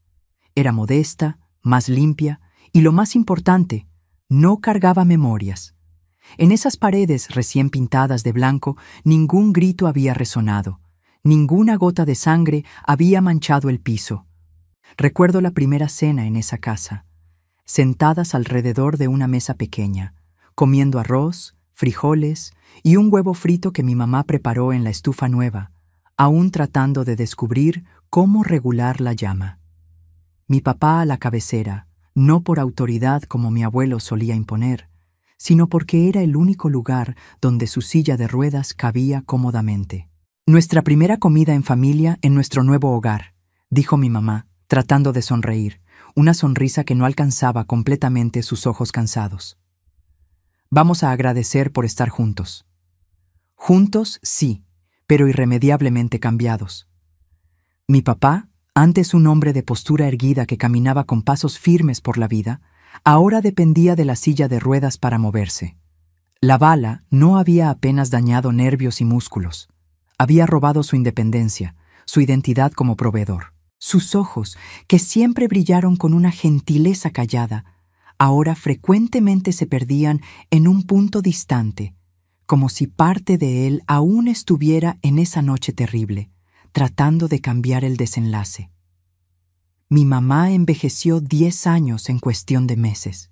Era modesta, más limpia y, lo más importante, no cargaba memorias. En esas paredes recién pintadas de blanco, ningún grito había resonado, ninguna gota de sangre había manchado el piso. Recuerdo la primera cena en esa casa, sentadas alrededor de una mesa pequeña, comiendo arroz, frijoles y un huevo frito que mi mamá preparó en la estufa nueva, aún tratando de descubrir cómo regular la llama. Mi papá a la cabecera, no por autoridad como mi abuelo solía imponer, sino porque era el único lugar donde su silla de ruedas cabía cómodamente. Nuestra primera comida en familia en nuestro nuevo hogar, dijo mi mamá, tratando de sonreír, una sonrisa que no alcanzaba completamente sus ojos cansados. Vamos a agradecer por estar juntos. Juntos, sí, pero irremediablemente cambiados. Mi papá, antes un hombre de postura erguida que caminaba con pasos firmes por la vida, ahora dependía de la silla de ruedas para moverse. La bala no había apenas dañado nervios y músculos. Había robado su independencia, su identidad como proveedor. Sus ojos, que siempre brillaron con una gentileza callada, ahora frecuentemente se perdían en un punto distante, como si parte de él aún estuviera en esa noche terrible, tratando de cambiar el desenlace. Mi mamá envejeció 10 años en cuestión de meses.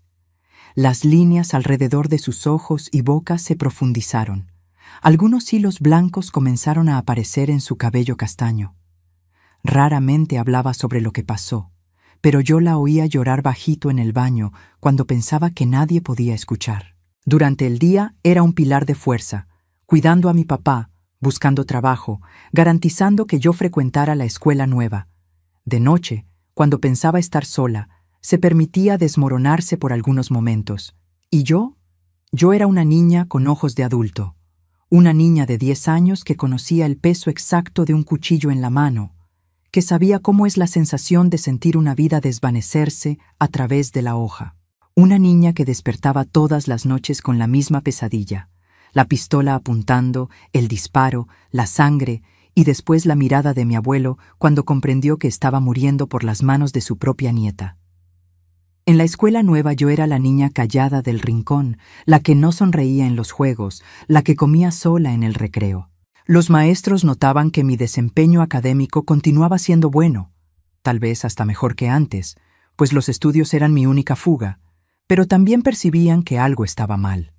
Las líneas alrededor de sus ojos y boca se profundizaron. Algunos hilos blancos comenzaron a aparecer en su cabello castaño. Raramente hablaba sobre lo que pasó, pero yo la oía llorar bajito en el baño cuando pensaba que nadie podía escuchar. Durante el día era un pilar de fuerza, cuidando a mi papá, buscando trabajo, garantizando que yo frecuentara la escuela nueva. De noche, cuando pensaba estar sola, se permitía desmoronarse por algunos momentos. ¿Y yo? Yo era una niña con ojos de adulto. Una niña de 10 años que conocía el peso exacto de un cuchillo en la mano, que sabía cómo es la sensación de sentir una vida desvanecerse a través de la hoja. Una niña que despertaba todas las noches con la misma pesadilla, la pistola apuntando, el disparo, la sangre y después la mirada de mi abuelo cuando comprendió que estaba muriendo por las manos de su propia nieta. En la escuela nueva yo era la niña callada del rincón, la que no sonreía en los juegos, la que comía sola en el recreo. Los maestros notaban que mi desempeño académico continuaba siendo bueno, tal vez hasta mejor que antes, pues los estudios eran mi única fuga, pero también percibían que algo estaba mal.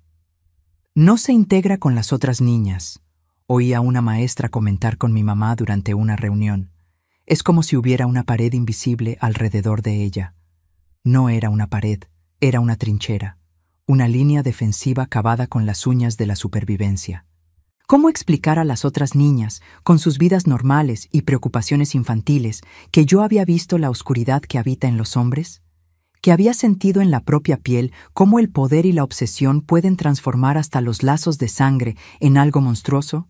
No se integra con las otras niñas, oí a una maestra comentar con mi mamá durante una reunión. Es como si hubiera una pared invisible alrededor de ella. No era una pared, era una trinchera, una línea defensiva cavada con las uñas de la supervivencia. ¿Cómo explicar a las otras niñas, con sus vidas normales y preocupaciones infantiles, que yo había visto la oscuridad que habita en los hombres? ¿Que había sentido en la propia piel cómo el poder y la obsesión pueden transformar hasta los lazos de sangre en algo monstruoso?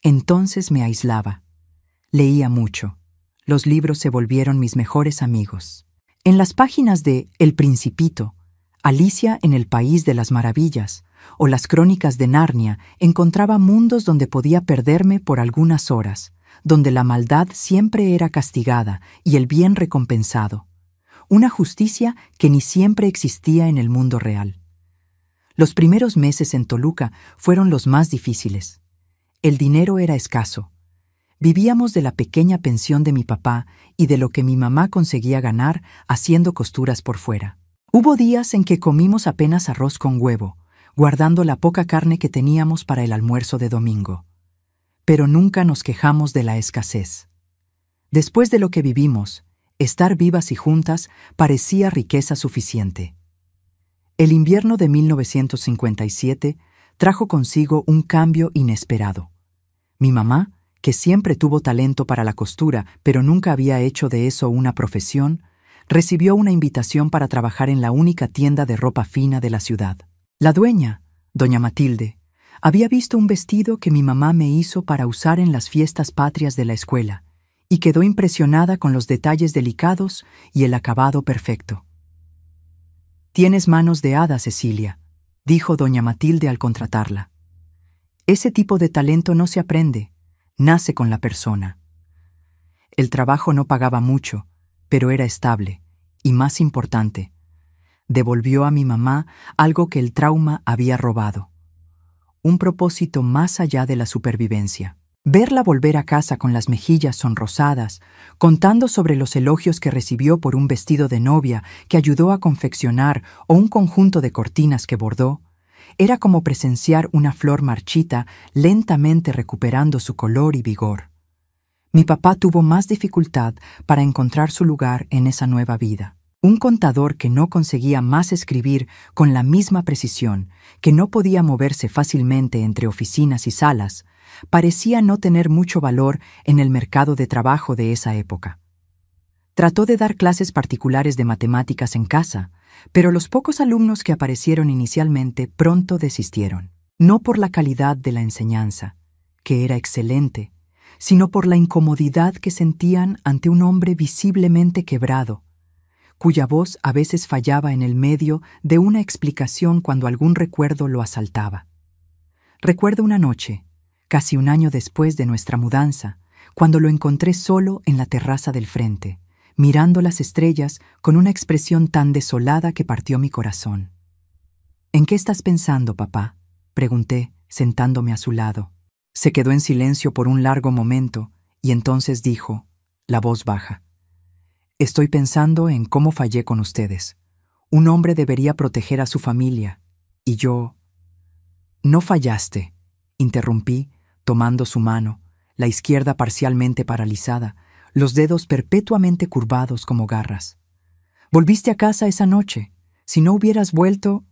Entonces me aislaba. Leía mucho. Los libros se volvieron mis mejores amigos. En las páginas de El Principito, Alicia en el País de las Maravillas o las Crónicas de Narnia encontraba mundos donde podía perderme por algunas horas, donde la maldad siempre era castigada y el bien recompensado. Una justicia que ni siempre existía en el mundo real. Los primeros meses en Toluca fueron los más difíciles. El dinero era escaso. Vivíamos de la pequeña pensión de mi papá y de lo que mi mamá conseguía ganar haciendo costuras por fuera. Hubo días en que comimos apenas arroz con huevo, guardando la poca carne que teníamos para el almuerzo de domingo. Pero nunca nos quejamos de la escasez. Después de lo que vivimos, estar vivas y juntas parecía riqueza suficiente. El invierno de 1957 trajo consigo un cambio inesperado. Mi mamá, que siempre tuvo talento para la costura, pero nunca había hecho de eso una profesión, recibió una invitación para trabajar en la única tienda de ropa fina de la ciudad. La dueña, doña Matilde, había visto un vestido que mi mamá me hizo para usar en las fiestas patrias de la escuela, y quedó impresionada con los detalles delicados y el acabado perfecto. «Tienes manos de hada, Cecilia», dijo doña Matilde al contratarla. «Ese tipo de talento no se aprende, nace con la persona». El trabajo no pagaba mucho, pero era estable, y más importante, devolvió a mi mamá algo que el trauma había robado. Un propósito más allá de la supervivencia. Verla volver a casa con las mejillas sonrosadas, contando sobre los elogios que recibió por un vestido de novia que ayudó a confeccionar o un conjunto de cortinas que bordó, era como presenciar una flor marchita lentamente recuperando su color y vigor. Mi papá tuvo más dificultad para encontrar su lugar en esa nueva vida. Un contador que no conseguía más escribir con la misma precisión, que no podía moverse fácilmente entre oficinas y salas, parecía no tener mucho valor en el mercado de trabajo de esa época. Trató de dar clases particulares de matemáticas en casa, pero los pocos alumnos que aparecieron inicialmente pronto desistieron. No por la calidad de la enseñanza, que era excelente, sino por la incomodidad que sentían ante un hombre visiblemente quebrado, cuya voz a veces fallaba en el medio de una explicación cuando algún recuerdo lo asaltaba. Recuerdo una noche, casi un año después de nuestra mudanza, cuando lo encontré solo en la terraza del frente, mirando las estrellas con una expresión tan desolada que partió mi corazón. «¿En qué estás pensando, papá?», pregunté, sentándome a su lado. Se quedó en silencio por un largo momento y entonces dijo, la voz baja: «Estoy pensando en cómo fallé con ustedes. Un hombre debería proteger a su familia, y yo...». «No fallaste», interrumpí, tomando su mano, la izquierda parcialmente paralizada, los dedos perpetuamente curvados como garras. «Volviste a casa esa noche. Si no hubieras vuelto...».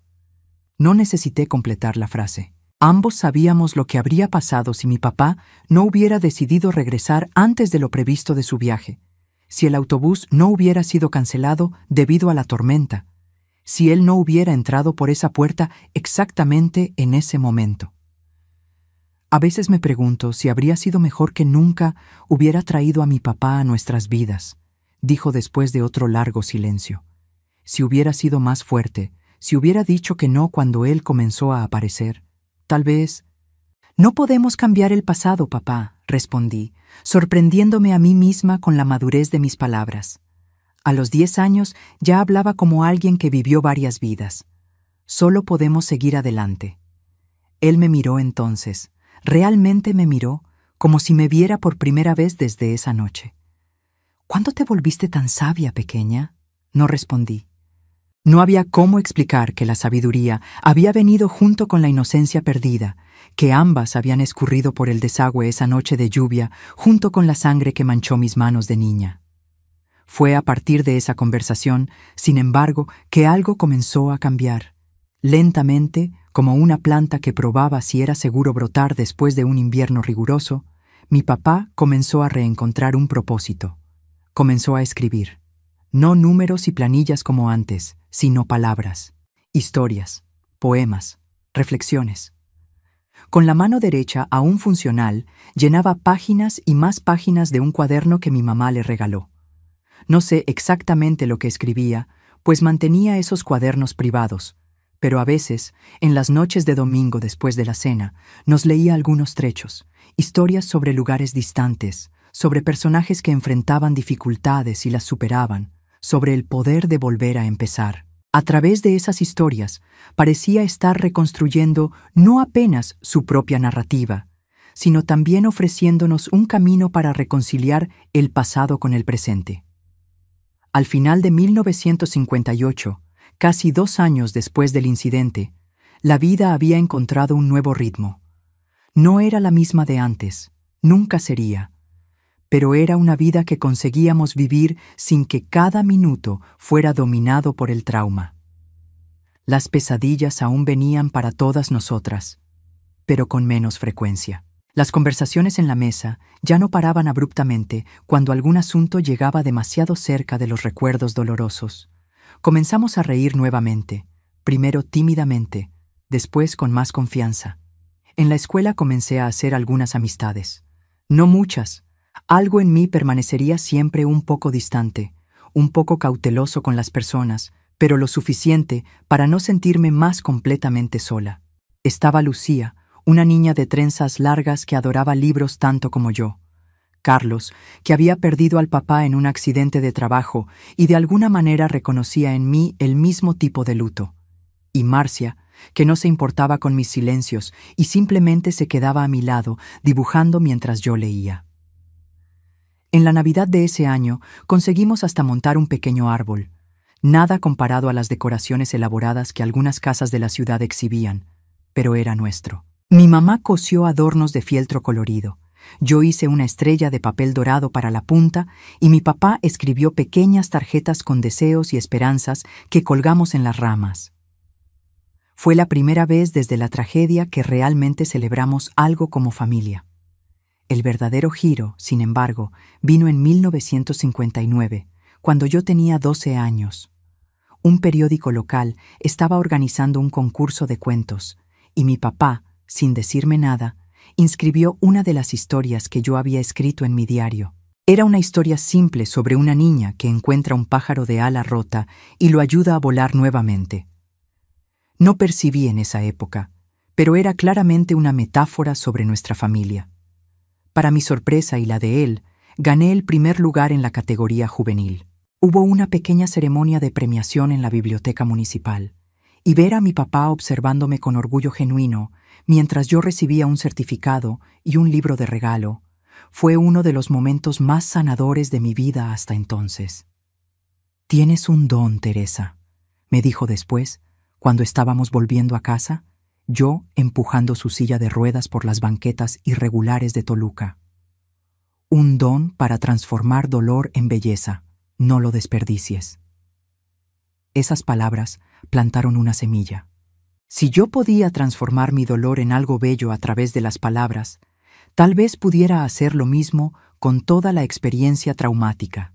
No necesité completar la frase. Ambos sabíamos lo que habría pasado si mi papá no hubiera decidido regresar antes de lo previsto de su viaje, si el autobús no hubiera sido cancelado debido a la tormenta, si él no hubiera entrado por esa puerta exactamente en ese momento. A veces me pregunto si habría sido mejor que nunca hubiera traído a mi papá a nuestras vidas, dijo después de otro largo silencio. Si hubiera sido más fuerte, si hubiera dicho que no cuando él comenzó a aparecer, tal vez... «No podemos cambiar el pasado, papá», respondí, sorprendiéndome a mí misma con la madurez de mis palabras. A los 10 años ya hablaba como alguien que vivió varias vidas. Solo podemos seguir adelante. Él me miró entonces, realmente me miró, como si me viera por primera vez desde esa noche. ¿Cuándo te volviste tan sabia, pequeña? No respondí. No había cómo explicar que la sabiduría había venido junto con la inocencia perdida, que ambas habían escurrido por el desagüe esa noche de lluvia junto con la sangre que manchó mis manos de niña. Fue a partir de esa conversación, sin embargo, que algo comenzó a cambiar. Lentamente, como una planta que probaba si era seguro brotar después de un invierno riguroso, mi papá comenzó a reencontrar un propósito. Comenzó a escribir. No números y planillas como antes, sino palabras, historias, poemas, reflexiones. Con la mano derecha, aún funcional, llenaba páginas y más páginas de un cuaderno que mi mamá le regaló. No sé exactamente lo que escribía, pues mantenía esos cuadernos privados, pero a veces, en las noches de domingo después de la cena, nos leía algunos trechos, historias sobre lugares distantes, sobre personajes que enfrentaban dificultades y las superaban, sobre el poder de volver a empezar. A través de esas historias, parecía estar reconstruyendo no apenas su propia narrativa, sino también ofreciéndonos un camino para reconciliar el pasado con el presente. Al final de 1958, casi 2 años después del incidente, la vida había encontrado un nuevo ritmo. No era la misma de antes, nunca sería, pero era una vida que conseguíamos vivir sin que cada minuto fuera dominado por el trauma. Las pesadillas aún venían para todas nosotras, pero con menos frecuencia. Las conversaciones en la mesa ya no paraban abruptamente cuando algún asunto llegaba demasiado cerca de los recuerdos dolorosos. Comenzamos a reír nuevamente, primero tímidamente, después con más confianza. En la escuela comencé a hacer algunas amistades. No muchas. Algo en mí permanecería siempre un poco distante, un poco cauteloso con las personas, pero lo suficiente para no sentirme más completamente sola. Estaba Lucía, una niña de trenzas largas que adoraba libros tanto como yo. Carlos, que había perdido al papá en un accidente de trabajo y de alguna manera reconocía en mí el mismo tipo de luto. Y Marcia, que no se importaba con mis silencios y simplemente se quedaba a mi lado, dibujando mientras yo leía. En la Navidad de ese año conseguimos hasta montar un pequeño árbol, nada comparado a las decoraciones elaboradas que algunas casas de la ciudad exhibían, pero era nuestro. Mi mamá cosió adornos de fieltro colorido, yo hice una estrella de papel dorado para la punta y mi papá escribió pequeñas tarjetas con deseos y esperanzas que colgamos en las ramas. Fue la primera vez desde la tragedia que realmente celebramos algo como familia. El verdadero giro, sin embargo, vino en 1959, cuando yo tenía 12 años. Un periódico local estaba organizando un concurso de cuentos, y mi papá, sin decirme nada, inscribió una de las historias que yo había escrito en mi diario. Era una historia simple sobre una niña que encuentra un pájaro de ala rota y lo ayuda a volar nuevamente. No percibí en esa época, pero era claramente una metáfora sobre nuestra familia. Para mi sorpresa y la de él, gané el primer lugar en la categoría juvenil. Hubo una pequeña ceremonia de premiación en la biblioteca municipal, y ver a mi papá observándome con orgullo genuino, mientras yo recibía un certificado y un libro de regalo, fue uno de los momentos más sanadores de mi vida hasta entonces. «Tienes un don, Teresa», me dijo después, cuando estábamos volviendo a casa, yo empujando su silla de ruedas por las banquetas irregulares de Toluca. Un don para transformar dolor en belleza, no lo desperdicies. Esas palabras plantaron una semilla. Si yo podía transformar mi dolor en algo bello a través de las palabras, tal vez pudiera hacer lo mismo con toda la experiencia traumática.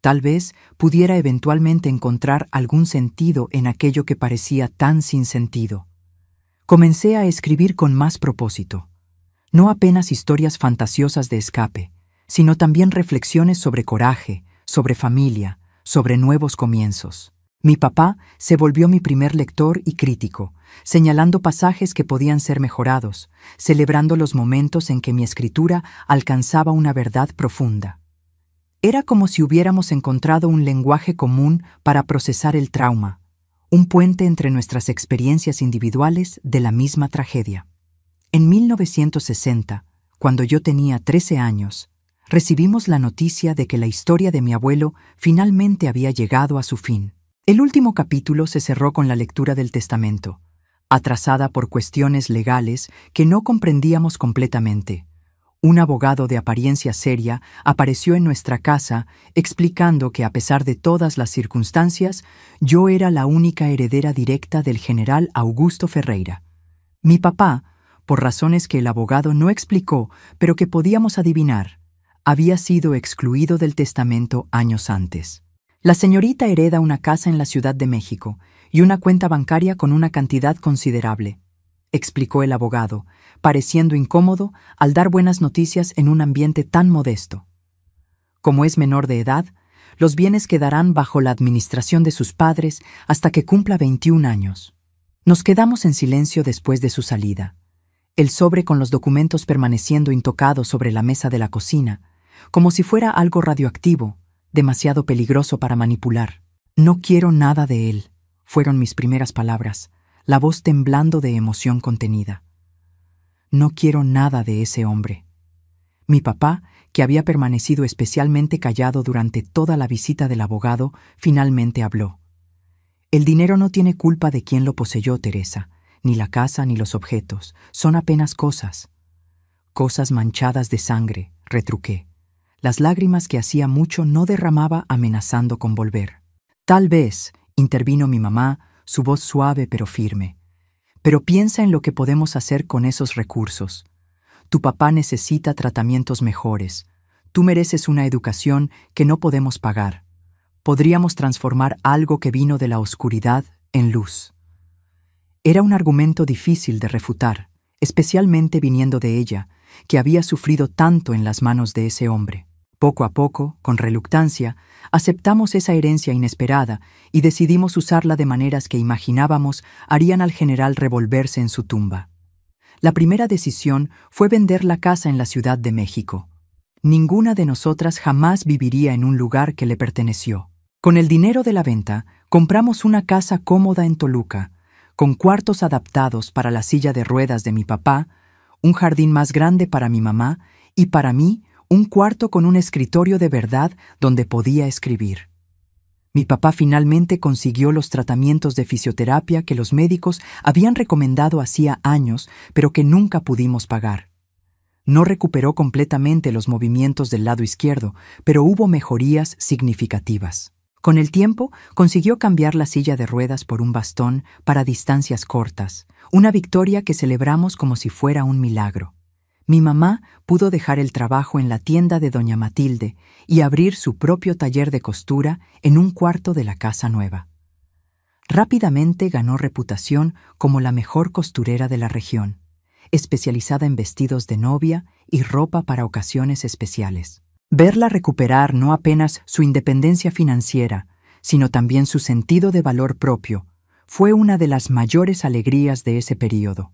Tal vez pudiera eventualmente encontrar algún sentido en aquello que parecía tan sin sentido. Comencé a escribir con más propósito. No apenas historias fantasiosas de escape, sino también reflexiones sobre coraje, sobre familia, sobre nuevos comienzos. Mi papá se volvió mi primer lector y crítico, señalando pasajes que podían ser mejorados, celebrando los momentos en que mi escritura alcanzaba una verdad profunda. Era como si hubiéramos encontrado un lenguaje común para procesar el trauma, un puente entre nuestras experiencias individuales de la misma tragedia. En 1960, cuando yo tenía 13 años, recibimos la noticia de que la historia de mi abuelo finalmente había llegado a su fin. El último capítulo se cerró con la lectura del testamento, atrasada por cuestiones legales que no comprendíamos completamente. Un abogado de apariencia seria apareció en nuestra casa explicando que a pesar de todas las circunstancias, yo era la única heredera directa del general Augusto Ferreira. Mi papá, por razones que el abogado no explicó, pero que podíamos adivinar, había sido excluido del testamento años antes. La señorita hereda una casa en la Ciudad de México y una cuenta bancaria con una cantidad considerable, explicó el abogado, pareciendo incómodo al dar buenas noticias en un ambiente tan modesto. Como es menor de edad, los bienes quedarán bajo la administración de sus padres hasta que cumpla 21 años. Nos quedamos en silencio después de su salida, el sobre con los documentos permaneciendo intocado sobre la mesa de la cocina, como si fuera algo radioactivo, demasiado peligroso para manipular. No quiero nada de él, fueron mis primeras palabras, la voz temblando de emoción contenida. No quiero nada de ese hombre. Mi papá, que había permanecido especialmente callado durante toda la visita del abogado, finalmente habló. El dinero no tiene culpa de quién lo poseyó, Teresa, ni la casa ni los objetos, son apenas cosas. Cosas manchadas de sangre, retruqué. Las lágrimas que hacía mucho no derramaba amenazando con volver. Tal vez, intervino mi mamá, su voz suave pero firme. Pero piensa en lo que podemos hacer con esos recursos. Tu papá necesita tratamientos mejores. Tú mereces una educación que no podemos pagar. Podríamos transformar algo que vino de la oscuridad en luz. Era un argumento difícil de refutar, especialmente viniendo de ella, que había sufrido tanto en las manos de ese hombre. Poco a poco, con reluctancia, aceptamos esa herencia inesperada y decidimos usarla de maneras que imaginábamos harían al general revolverse en su tumba. La primera decisión fue vender la casa en la Ciudad de México. Ninguna de nosotras jamás viviría en un lugar que le perteneció. Con el dinero de la venta, compramos una casa cómoda en Toluca, con cuartos adaptados para la silla de ruedas de mi papá, un jardín más grande para mi mamá y para mí, un cuarto con un escritorio de verdad donde podía escribir. Mi papá finalmente consiguió los tratamientos de fisioterapia que los médicos habían recomendado hacía años, pero que nunca pudimos pagar. No recuperó completamente los movimientos del lado izquierdo, pero hubo mejorías significativas. Con el tiempo, consiguió cambiar la silla de ruedas por un bastón para distancias cortas, una victoria que celebramos como si fuera un milagro. Mi mamá pudo dejar el trabajo en la tienda de doña Matilde y abrir su propio taller de costura en un cuarto de la casa nueva. Rápidamente ganó reputación como la mejor costurera de la región, especializada en vestidos de novia y ropa para ocasiones especiales. Verla recuperar no apenas su independencia financiera, sino también su sentido de valor propio, fue una de las mayores alegrías de ese período.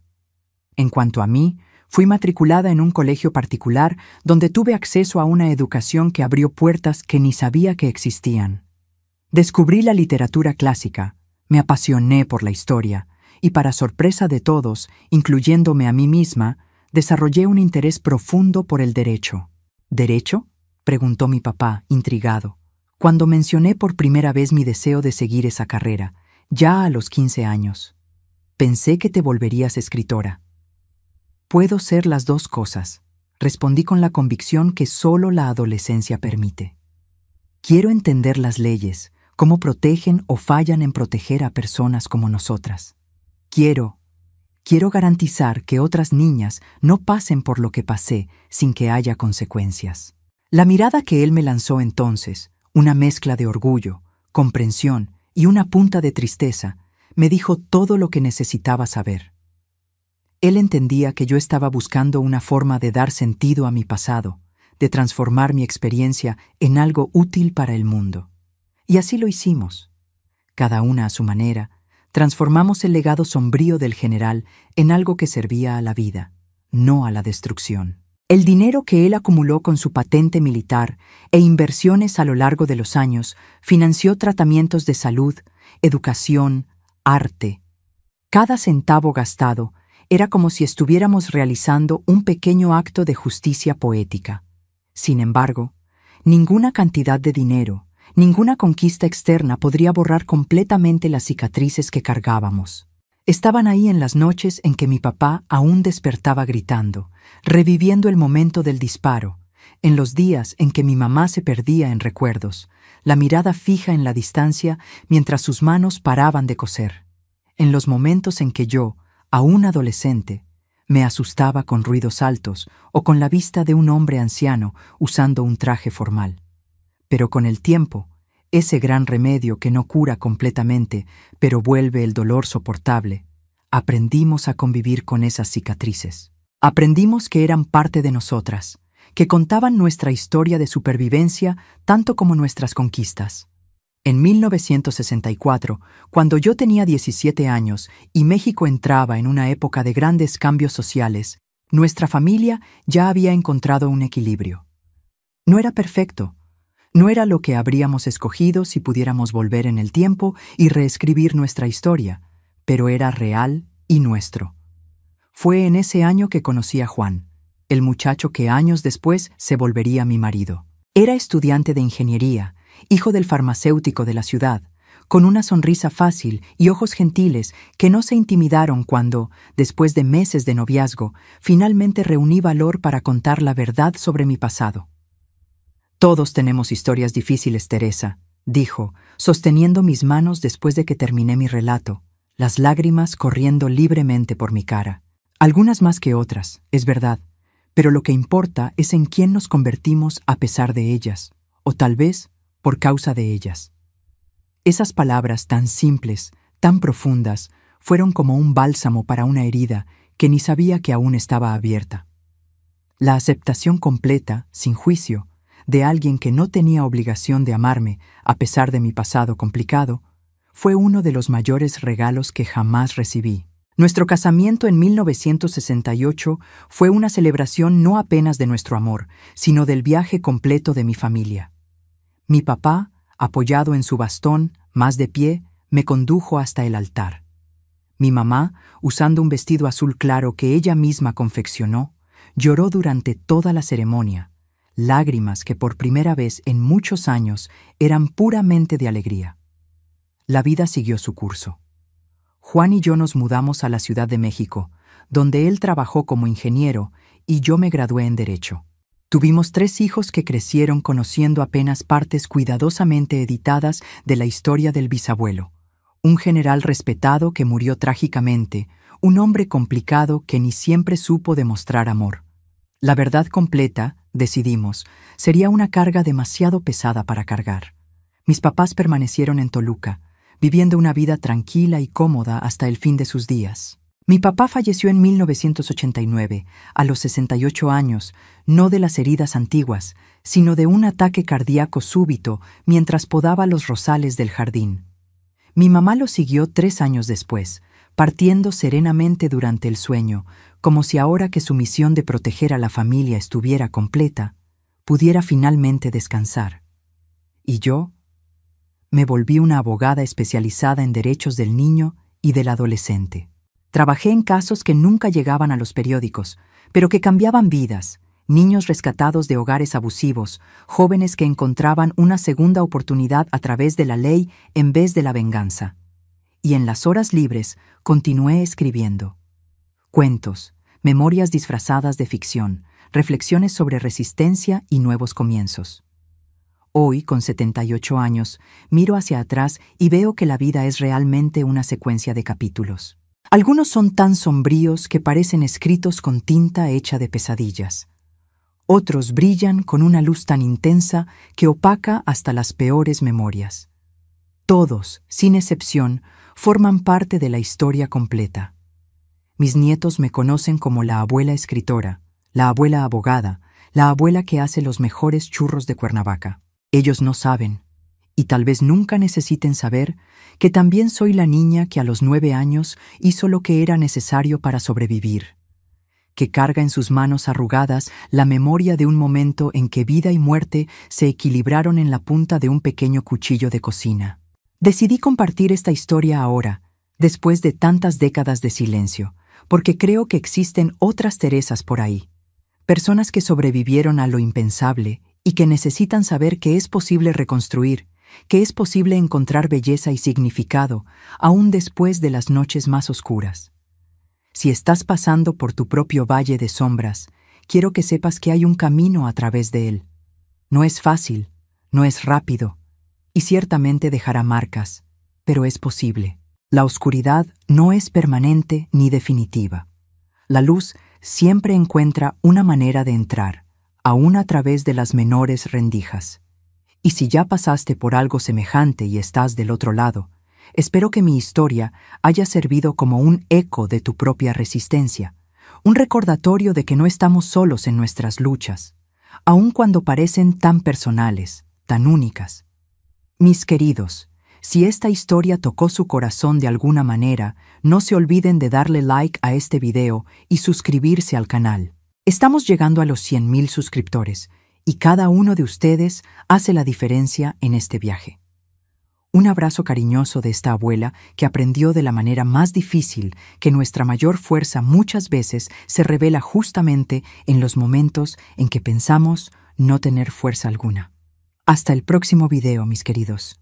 En cuanto a mí, fui matriculada en un colegio particular donde tuve acceso a una educación que abrió puertas que ni sabía que existían. Descubrí la literatura clásica, me apasioné por la historia y, para sorpresa de todos, incluyéndome a mí misma, desarrollé un interés profundo por el derecho. ¿Derecho?, preguntó mi papá, intrigado, cuando mencioné por primera vez mi deseo de seguir esa carrera, ya a los 15 años. Pensé que te volverías escritora. Puedo ser las dos cosas, respondí con la convicción que solo la adolescencia permite. Quiero entender las leyes, cómo protegen o fallan en proteger a personas como nosotras. Quiero garantizar que otras niñas no pasen por lo que pasé sin que haya consecuencias. La mirada que él me lanzó entonces, una mezcla de orgullo, comprensión y una punta de tristeza, me dijo todo lo que necesitaba saber. Él entendía que yo estaba buscando una forma de dar sentido a mi pasado, de transformar mi experiencia en algo útil para el mundo. Y así lo hicimos. Cada una a su manera, transformamos el legado sombrío del general en algo que servía a la vida, no a la destrucción. El dinero que él acumuló con su patente militar e inversiones a lo largo de los años financió tratamientos de salud, educación, arte. Cada centavo gastado Era como si estuviéramos realizando un pequeño acto de justicia poética. Sin embargo, ninguna cantidad de dinero, ninguna conquista externa podría borrar completamente las cicatrices que cargábamos. Estaban ahí en las noches en que mi papá aún despertaba gritando, reviviendo el momento del disparo, en los días en que mi mamá se perdía en recuerdos, la mirada fija en la distancia mientras sus manos paraban de coser, en los momentos en que yo, aún adolescente, me asustaba con ruidos altos o con la vista de un hombre anciano usando un traje formal. Pero con el tiempo, ese gran remedio que no cura completamente, pero vuelve el dolor soportable, aprendimos a convivir con esas cicatrices. Aprendimos que eran parte de nosotras, que contaban nuestra historia de supervivencia tanto como nuestras conquistas. En 1964, cuando yo tenía 17 años y México entraba en una época de grandes cambios sociales, nuestra familia ya había encontrado un equilibrio. No era perfecto, no era lo que habríamos escogido si pudiéramos volver en el tiempo y reescribir nuestra historia, pero era real y nuestro. Fue en ese año que conocí a Juan, el muchacho que años después se volvería mi marido. Era estudiante de ingeniería, hijo del farmacéutico de la ciudad, con una sonrisa fácil y ojos gentiles que no se intimidaron cuando, después de meses de noviazgo, finalmente reuní valor para contar la verdad sobre mi pasado. «Todos tenemos historias difíciles, Teresa», dijo, sosteniendo mis manos después de que terminé mi relato, las lágrimas corriendo libremente por mi cara. Algunas más que otras, es verdad, pero lo que importa es en quién nos convertimos a pesar de ellas, o tal vez por causa de ellas. Esas palabras tan simples, tan profundas, fueron como un bálsamo para una herida que ni sabía que aún estaba abierta. La aceptación completa, sin juicio, de alguien que no tenía obligación de amarme a pesar de mi pasado complicado, fue uno de los mayores regalos que jamás recibí. Nuestro casamiento en 1968 fue una celebración no apenas de nuestro amor, sino del viaje completo de mi familia. Mi papá, apoyado en su bastón, más de pie, me condujo hasta el altar. Mi mamá, usando un vestido azul claro que ella misma confeccionó, lloró durante toda la ceremonia, lágrimas que por primera vez en muchos años eran puramente de alegría. La vida siguió su curso. Juan y yo nos mudamos a la Ciudad de México, donde él trabajó como ingeniero y yo me gradué en Derecho. Tuvimos 3 hijos que crecieron conociendo apenas partes cuidadosamente editadas de la historia del bisabuelo. Un general respetado que murió trágicamente, un hombre complicado que ni siempre supo demostrar amor. La verdad completa, decidimos, sería una carga demasiado pesada para cargar. Mis papás permanecieron en Toluca, viviendo una vida tranquila y cómoda hasta el fin de sus días. Mi papá falleció en 1989, a los 68 años, no de las heridas antiguas, sino de un ataque cardíaco súbito mientras podaba los rosales del jardín. Mi mamá lo siguió 3 años después, partiendo serenamente durante el sueño, como si ahora que su misión de proteger a la familia estuviera completa, pudiera finalmente descansar. Y yo me volví una abogada especializada en derechos del niño y del adolescente. Trabajé en casos que nunca llegaban a los periódicos, pero que cambiaban vidas, niños rescatados de hogares abusivos, jóvenes que encontraban una segunda oportunidad a través de la ley en vez de la venganza. Y en las horas libres continué escribiendo. Cuentos, memorias disfrazadas de ficción, reflexiones sobre resistencia y nuevos comienzos. Hoy, con 78 años, miro hacia atrás y veo que la vida es realmente una secuencia de capítulos. Algunos son tan sombríos que parecen escritos con tinta hecha de pesadillas. Otros brillan con una luz tan intensa que opaca hasta las peores memorias. Todos, sin excepción, forman parte de la historia completa. Mis nietos me conocen como la abuela escritora, la abuela abogada, la abuela que hace los mejores churros de Cuernavaca. Ellos no saben, y tal vez nunca necesiten saber, que también soy la niña que a los 9 años hizo lo que era necesario para sobrevivir, que carga en sus manos arrugadas la memoria de un momento en que vida y muerte se equilibraron en la punta de un pequeño cuchillo de cocina. Decidí compartir esta historia ahora, después de tantas décadas de silencio, porque creo que existen otras Teresas por ahí, personas que sobrevivieron a lo impensable y que necesitan saber que es posible reconstruir, que es posible encontrar belleza y significado, aún después de las noches más oscuras. Si estás pasando por tu propio valle de sombras, quiero que sepas que hay un camino a través de él. No es fácil, no es rápido, y ciertamente dejará marcas, pero es posible. La oscuridad no es permanente ni definitiva. La luz siempre encuentra una manera de entrar, aún a través de las menores rendijas. Y si ya pasaste por algo semejante y estás del otro lado, espero que mi historia haya servido como un eco de tu propia resistencia, un recordatorio de que no estamos solos en nuestras luchas, aun cuando parecen tan personales, tan únicas. Mis queridos, si esta historia tocó su corazón de alguna manera, no se olviden de darle like a este video y suscribirse al canal. Estamos llegando a los 100,000 suscriptores, y cada uno de ustedes hace la diferencia en este viaje. Un abrazo cariñoso de esta abuela que aprendió de la manera más difícil que nuestra mayor fuerza muchas veces se revela justamente en los momentos en que pensamos no tener fuerza alguna. Hasta el próximo video, mis queridos.